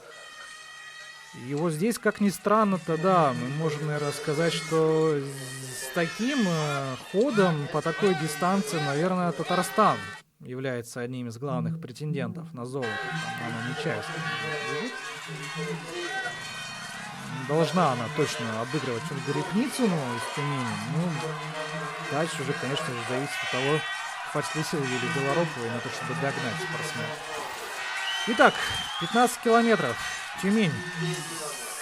И вот здесь, как ни странно-то, да, мы можем, наверное, сказать, что с таким ходом по такой дистанции, наверное, Татарстан является одним из главных претендентов на золото. Она Нечаевская бежит. Должна она точно обыгрывать Ольгу Репницыну из Тюмени. Ну, дальше уже, конечно же, зависит от того, хватит ли сил Юлии Белоруковой на то, чтобы догнать спортсмена. Итак, 15 километров. Тюмень,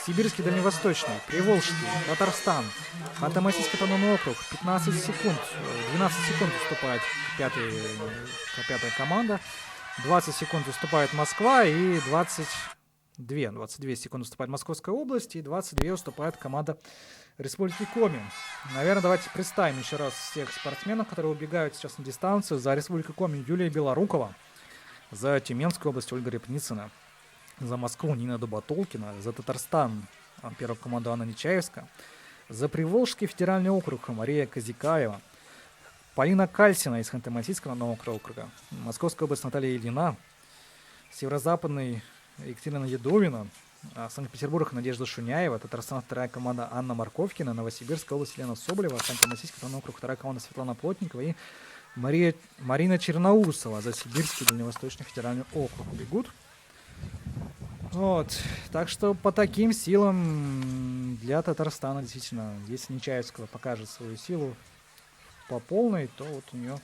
Сибирский Дальневосточный, Приволжский, Татарстан, Ханты-Мансийский автономный округ. 15 секунд, 12 секунд уступает пятая команда. 20 секунд уступает Москва и 22 секунды уступает Московская область и 22 уступает команда Республики Коми. Наверное, давайте представим еще раз всех спортсменов, которые убегают сейчас на дистанцию. За Республику Коми Юлия Белорукова, за Тюменскую область Ольга Репницына, за Москву Нина Дубатолкина, за Татарстан первая команда Анна Нечаевская, за Приволжский федеральный округ Мария Казикаева, Полина Кальсина из Ханты-Мансийского округа, Московская область Наталья Ильина, Северо-Западный Екатерина Едовина, Санкт-Петербург Надежда Шуняева, Татарстан вторая команда Анна Марковкина, Новосибирская область Елена Соболева, Ханты-Мансийский округ вторая команда Светлана Плотникова и Марина Черноусова за Сибирский Дальневосточный федеральный округ бегут. Вот. Так что по таким силам для Татарстана действительно, если Нечаевского покажет свою силу по полной, то вот у нее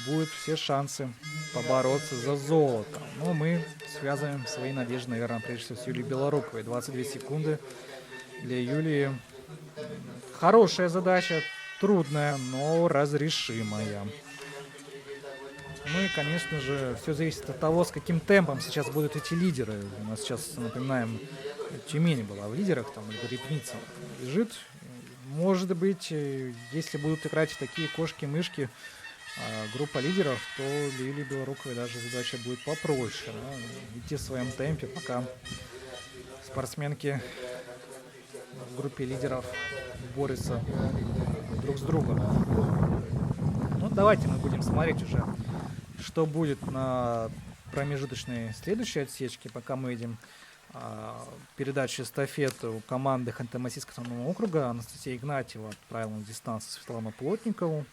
будут все шансы побороться за золото. Но мы связываем свои надежды, наверное, прежде всего с Юлией Белоруковой. 22 секунды для Юлии. Хорошая задача, трудная, но разрешимая. Ну и, конечно же, все зависит от того, с каким темпом сейчас будут идти лидеры. У нас сейчас, напоминаем, Тюмень была в лидерах, там Ольга Репницына бежит. Может быть, если будут играть такие кошки-мышки, группа лидеров, то для Юлии Белоруковой даже задача будет попроще. Да? Идти в своем темпе, пока спортсменки в группе лидеров борются друг с другом. Ну, давайте мы будем смотреть уже, что будет на промежуточной следующей отсечке, пока мы видим передачу эстафеты у команды Ханты-Мансийского автономного округа. Анастасия Игнатьева отправила на дистанцию Светлану Плотникову.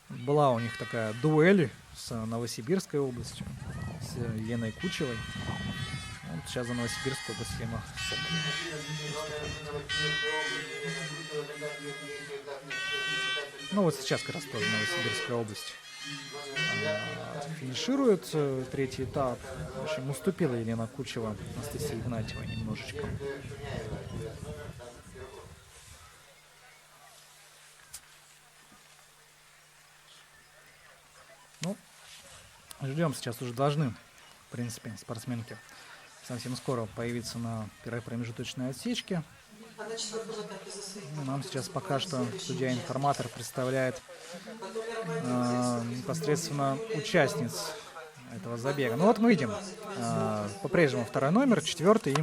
Была у них такая дуэль с Новосибирской областью, с Еленой Кучевой. Вот сейчас за Новосибирскую область Лена Соболева. Ну вот сейчас как раз тоже Новосибирская область финиширует третий этап. В общем, уступила Елена Кучева Анастасии Игнатьевой немножечко. Ну, ждем, сейчас уже должны, в принципе, спортсменки совсем скоро появиться на первой промежуточной отсечке. Нам сейчас пока что судья-информатор представляет непосредственно участниц этого забега. Ну вот мы видим по-прежнему второй номер, 4 и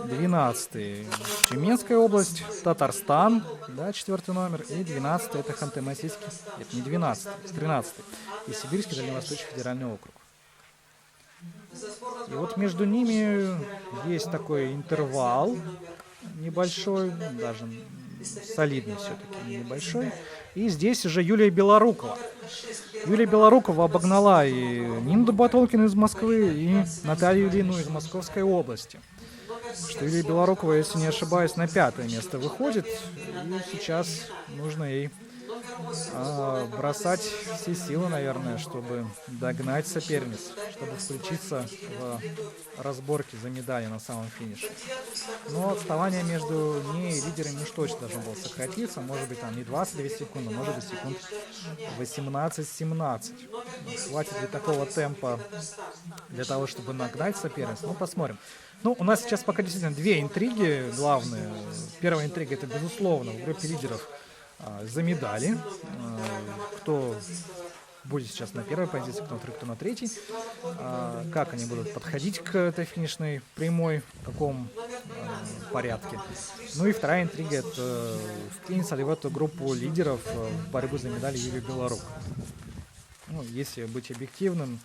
12. Тюменская область, Татарстан, да, 4 номер, и 12 это Ханты-Мансийский, это не 12, 13 и Сибирский Дальневосточный федеральный округ. И вот между ними есть такой интервал небольшой, даже солидный все-таки, небольшой. И здесь уже Юлия Белорукова. Юлия Белорукова обогнала и Нину Дубатолкину из Москвы, и Наталью Ильину из Московской области. Что Юлия Белорукова, если не ошибаюсь, на 5-е место выходит. И сейчас нужно ей бросать все силы, наверное, чтобы догнать соперниц, чтобы включиться в разборки за медали на самом финише. Но отставание между ней и лидерами уж точно должно было сократиться. Может быть, там не 22 секунды, может быть, секунд 18-17. Хватит ли такого темпа для того, чтобы нагнать соперниц? Ну, посмотрим. Ну, у нас сейчас пока действительно две интриги главные. Первая интрига — это, безусловно, в группе лидеров за медали. Кто будет сейчас на первой позиции, кто на второй, кто на третьей. Как они будут подходить к этой финишной прямой, в каком порядке. Ну и вторая интрига — это вклинится ли в эту группу лидеров в борьбу за медали Юрий Белорук. Ну, если быть объективным,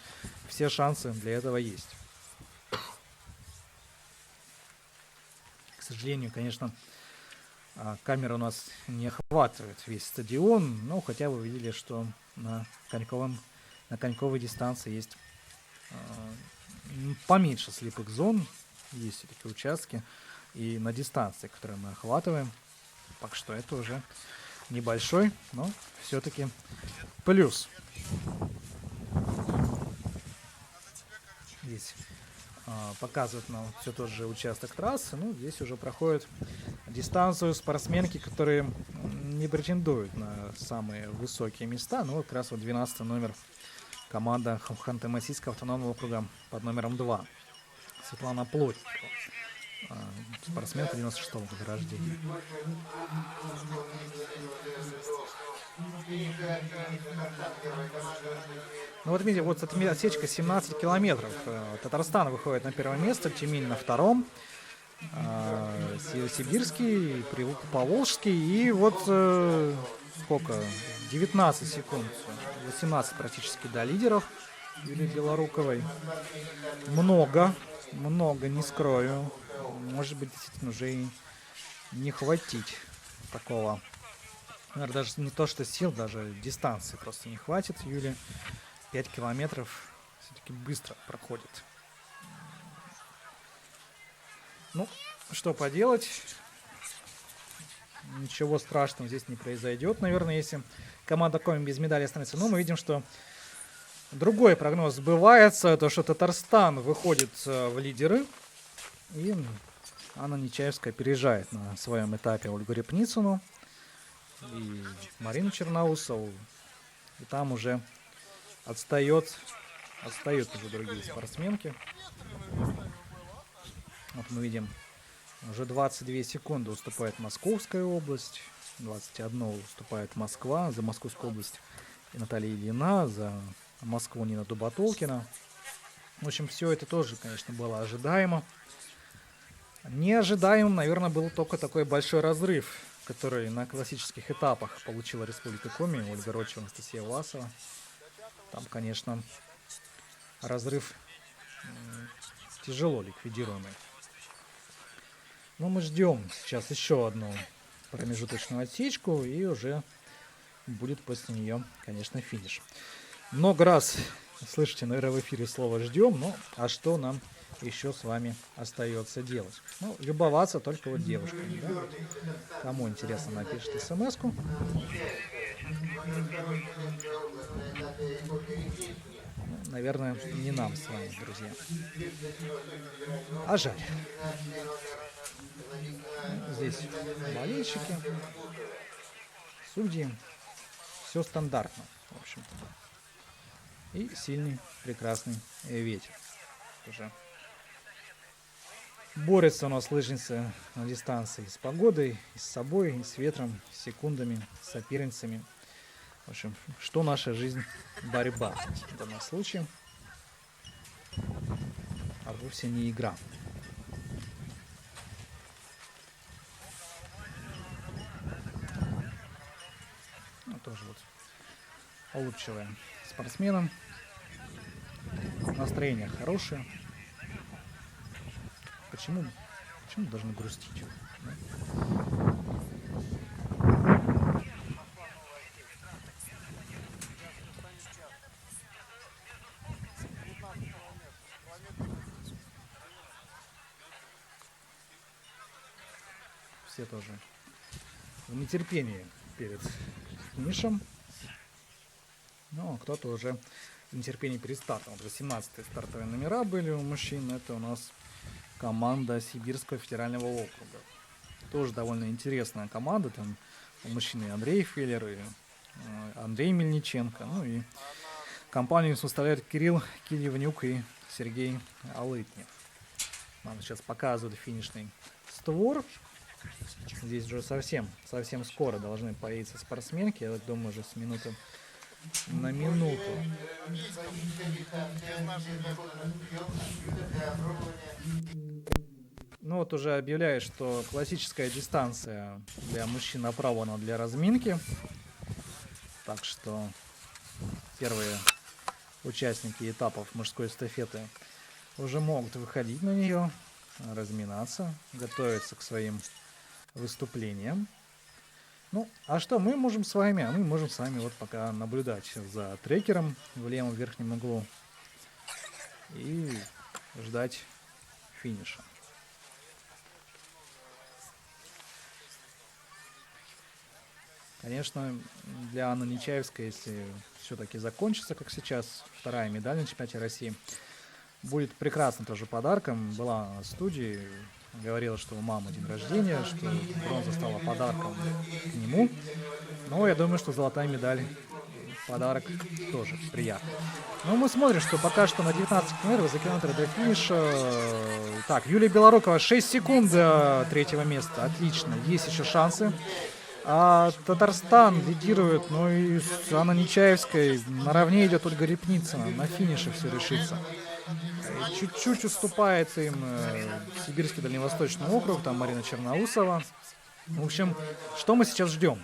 все шансы для этого есть. К сожалению, конечно, камера у нас не охватывает весь стадион, но хотя бы видели, что на коньковой дистанции есть поменьше слепых зон, есть все-таки участки и на дистанции, которые мы охватываем. Так что это уже небольшой, но все-таки плюс. Здесь показывает нам все тот же участок трассы. Ну, здесь уже проходят дистанцию спортсменки, которые не претендуют на самые высокие места. Ну, как раз вот 12 номер команда Ханты-Мансийского автономного округа под номером 2. Светлана Плотникова. Спортсменка 96-го года рождения. Ну вот видите, вот отсечка 17 километров. Татарстан выходит на первое место, Тюмень на втором, Сибирский, Поволжский. И вот сколько? 19 секунд, 18 практически до лидеров Юлии Белоруковой. Много, не скрою. Может быть, действительно уже и не хватить такого. Наверное, даже не то, что сил, даже дистанции просто не хватит. Юле 5 километров все-таки быстро проходит. Ну, что поделать. Ничего страшного здесь не произойдет, наверное, если команда Коми без медали останется. Но мы видим, что другой прогноз сбывается. То, что Татарстан выходит в лидеры. И Анна Нечаевская опережает на своем этапе Ольгу Репницыну и Марину Черноусову. И там уже отстают уже другие спортсменки. Вот мы видим, уже 22 секунды уступает Московская область, 21 уступает Москва, за Московскую область и Наталья Ильина, за Москву Нина Дубатолкина. В общем, все это тоже, конечно, было ожидаемо. Неожидаемым, наверное, был только такой большой разрыв, который на классических этапах получила Республика Коми, Ольга Рочева, Анастасия Власова. Там, конечно, разрыв тяжело ликвидируемый. Но мы ждем сейчас еще одну промежуточную отсечку, и уже будет после нее, конечно, финиш. Много раз слышите, наверное, в эфире слово «ждем», но а что нам еще с вами остается делать? Ну, любоваться только вот девушками. Да? Вот. Кому интересно, напишите смс-ку. Ну, наверное, не нам с вами, друзья. А жаль. Здесь болельщики, судьи. Все стандартно, в общем-то. И сильный, прекрасный ветер. Уже борются у нас лыжницы на дистанции с погодой, и с собой, и с ветром, с секундами, с соперницами. В общем, что наша жизнь? Борьба в данном случае, а вовсе не игра. Ну, тоже вот улыбчивая спортсменам. Настроение хорошее. Почему должны грустить? Все тоже в нетерпении перед финишем. Ну, а кто-то уже в нетерпении перед стартом. 18-е стартовые номера были у мужчин. Это у нас команда Сибирского федерального округа. Тоже довольно интересная команда. Там у мужчин и Андрей Феллер, и Андрей Мельниченко. Ну и компанию составляют Кирилл Киливнюк и Сергей Алытнев. Нам сейчас показывают финишный створ. Здесь уже совсем скоро должны появиться спортсменки. Я думаю, уже с минуты на минуту. Ну вот уже объявляют, что классическая дистанция для мужчин направлена для разминки. Так что первые участники этапов мужской эстафеты уже могут выходить на нее, разминаться, готовиться к своим выступлениям. Ну, а что мы можем с вами? А мы можем с вами вот пока наблюдать за трекером в левом верхнем углу и ждать финиша. Конечно, для Анны Нечаевской, если все-таки закончится, как сейчас, вторая медаль на чемпионате России, будет прекрасным тоже подарком. Была в студии, говорила, что у мамы день рождения, что бронза стала подарком к нему. Но я думаю, что золотая медаль подарок тоже приятный. Но мы смотрим, что пока что на 19 километров, за километр до финиша. Так, Юлия Белорукова 6 секунд до третьего места. Отлично, есть еще шансы. А Татарстан лидирует, ну и с Анной Нечаевской наравне идет Ольга Репницына. На финише все решится. Чуть-чуть уступает им Сибирский дальневосточный округ, там Марина Черноусова. В общем, что мы сейчас ждем?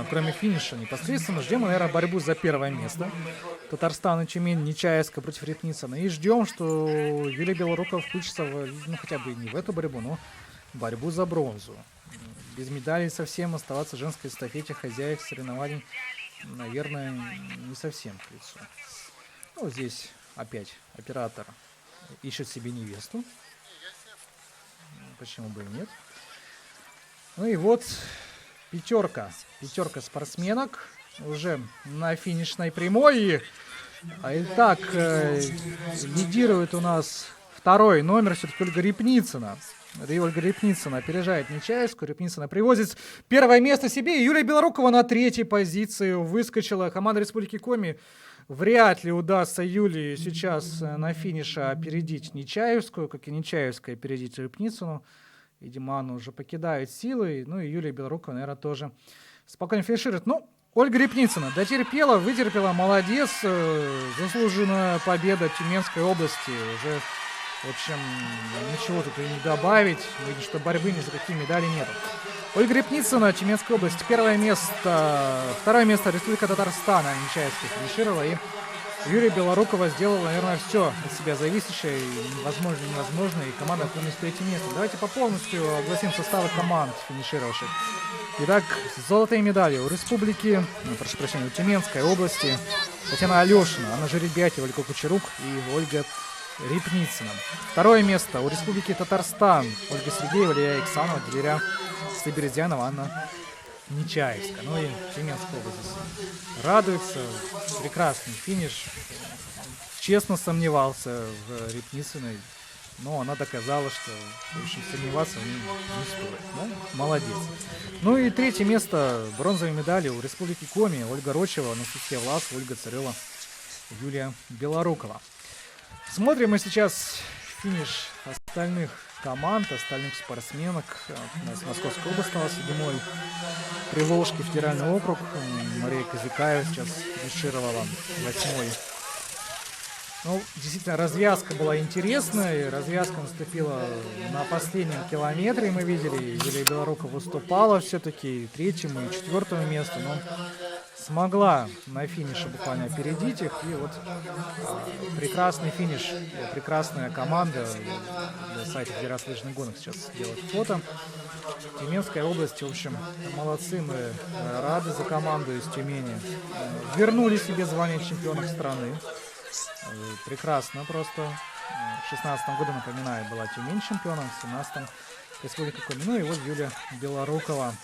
Кроме финиша непосредственно, ждем, наверное, борьбу за первое место. Татарстан и Тюмень, Нечаевская против Репницыной. И ждем, что Юлия Белорукова включится, ну хотя бы не в эту борьбу, но борьбу за бронзу. Без медалей совсем оставаться в женской эстафете хозяев соревнований, наверное, не совсем к лицу. Ну, здесь опять оператор ищет себе невесту. Почему бы и нет? Ну и вот пятерка спортсменок уже на финишной прямой. Итак, лидирует у нас второй номер все-таки Ольга Репницына. Ольга Репницына опережает Нечаевскую. Репницына привозит первое место себе. И Юлия Белорукова на третьей позиции выскочила. Команда Республики Коми. Вряд ли удастся Юлии сейчас на финише опередить Нечаевскую, как и Нечаевская опередить Репницыну. Видимо, она уже покидает силы. Ну и Юлия Белорукова, наверное, тоже спокойно финиширует. Ну, Ольга Репницына дотерпела, вытерпела, молодец. Заслуженная победа Тюменской области. Уже, в общем, ничего тут и не добавить. Видно, что борьбы ни за какие медали нет. Ольга Репницына, Тюменская область, первое место. Второе место Республика Татарстан, Нечаевская финишировала. И Юлия Белорукова сделала, наверное, все от себя зависящее, возможно, невозможно, и команда оформилась третье место. Давайте по полностью огласим составы команд, финишировавших. Итак, золотые медали у Республики, прошу прощения, у Тюменской области. Татьяна Алешина, Анна Жеребятева, Ольга Кучерук и Ольга Репницына. Второе место у Республики Татарстан. Ольга Сергеева, Лилия Иксанова, Дверя Слобердянова, Анна Нечаевская. Ну и Тюменская область радуется. Прекрасный финиш. Честно сомневался в Репницыной, но она доказала, что в общем, сомневаться в ней не стоит. Ну, молодец. Ну и третье место. Бронзовые медали у Республики Коми. Ольга Рочева, Анастасия Власова, Ольга Царева, Юлия Белорукова. Смотрим мы сейчас финиш остальных команд, остальных спортсменок. У нас Московская область стала 7-й, Приволжский федеральный округ. Мария Козякаева сейчас финишировала 8-й. Ну, действительно, развязка была интересная. Развязка наступила на последнем километре, мы видели. Юлия Белорукова выступала все-таки третьему и четвертому месту, но смогла на финише буквально опередить их. И вот прекрасный финиш, прекрасная команда. Для сайта Федерации лыжных гонок сейчас делает фото. Тюменская область, в общем, молодцы, мы рады за команду из Тюмени. Вернули себе звание чемпионов страны. Прекрасно просто. В 2016 году, напоминаю, была Тюмень чемпионом, в 2017 Республика Коми. Ну и вот Юлия Белорукова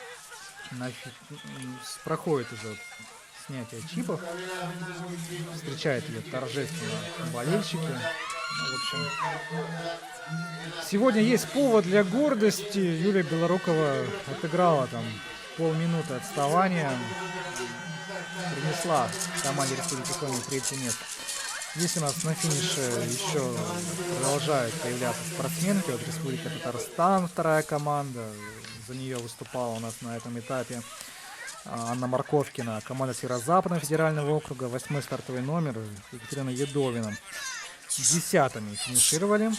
проходит уже снятие чипов. Встречает ее торжественно болельщики. Ну, в общем, сегодня есть повод для гордости. Юлия Белорукова отыграла там полминуты отставания. Принесла команде Республики Коми третье место. Здесь у нас на финише еще продолжают появляться спортсменки. Вот Республика Татарстан, вторая команда. За нее выступала у нас на этом этапе Анна Марковкина, команда Северо-Западного федерального округа, 8-й стартовый номер, Екатерина Едовина. 10-ми финишировали.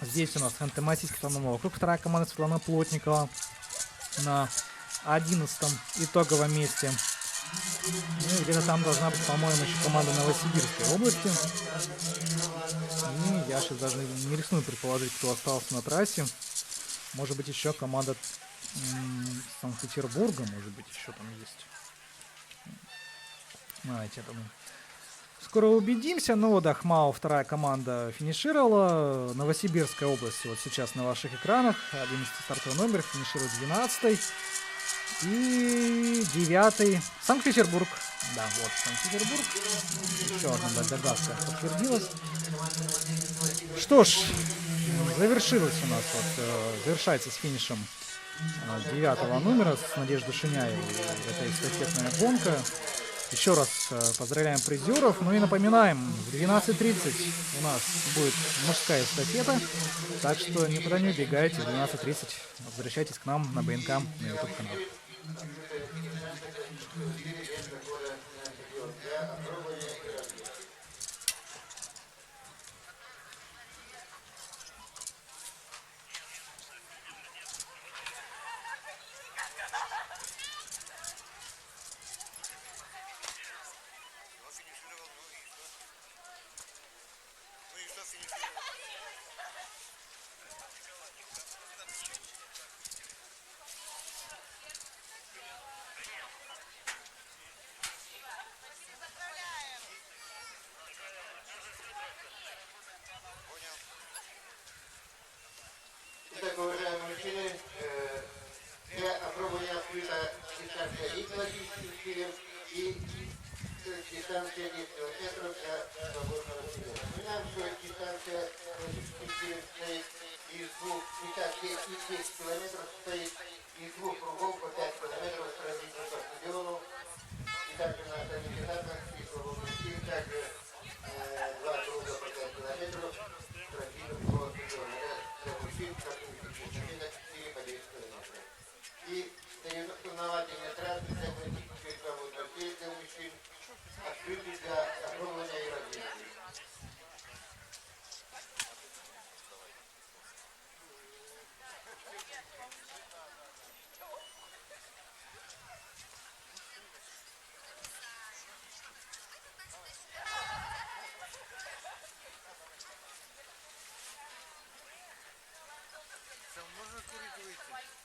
Здесь у нас Ханты-Мансийский автономный округ, вторая команда Светлана Плотникова на 11-м итоговом месте. Ну, и где-то там должна быть, по-моему, еще команда Новосибирской области. И я сейчас даже не рискну предположить, кто остался на трассе. Может быть, еще команда Санкт-Петербурга, может быть, еще там есть. Знаете, это мы скоро убедимся. Ну вот, Ахмау, вторая команда, финишировала. Новосибирская область вот сейчас на ваших экранах. 11-й стартовый номер, финиширует 12-й. И 9-й Санкт-Петербург. Да, вот Санкт-Петербург. Еще одна догадка подтвердилась. Что ж, завершилось у нас, завершается с финишем 9-го номера с Надеждой Шуняевой. Это эстафетная гонка. Еще раз поздравляем призеров. Ну и напоминаем, в 12:30 у нас будет мужская эстафета. Так что никуда не убегайте. В 12:30 возвращайтесь к нам на БНК на YouTube канал. Итак, уважаемые мужчины, для опробования открыта дистанция и классических усилий, и дистанция 10 километров для свободного стиля. Напоминаем, что дистанция классических усилий состоит из двух, дистанция и 10 километров состоит из двух кругов по 5 километров с различием по стадиону, и также на остальных этапах и свободных стиль, также два круга по 5 километров с различием по стадиону. Для мужчин, как и по 10 километров. И соревновательные трассы для классической свободной стиля для мужчин открыты для опробования и развития. Можно курить выйти?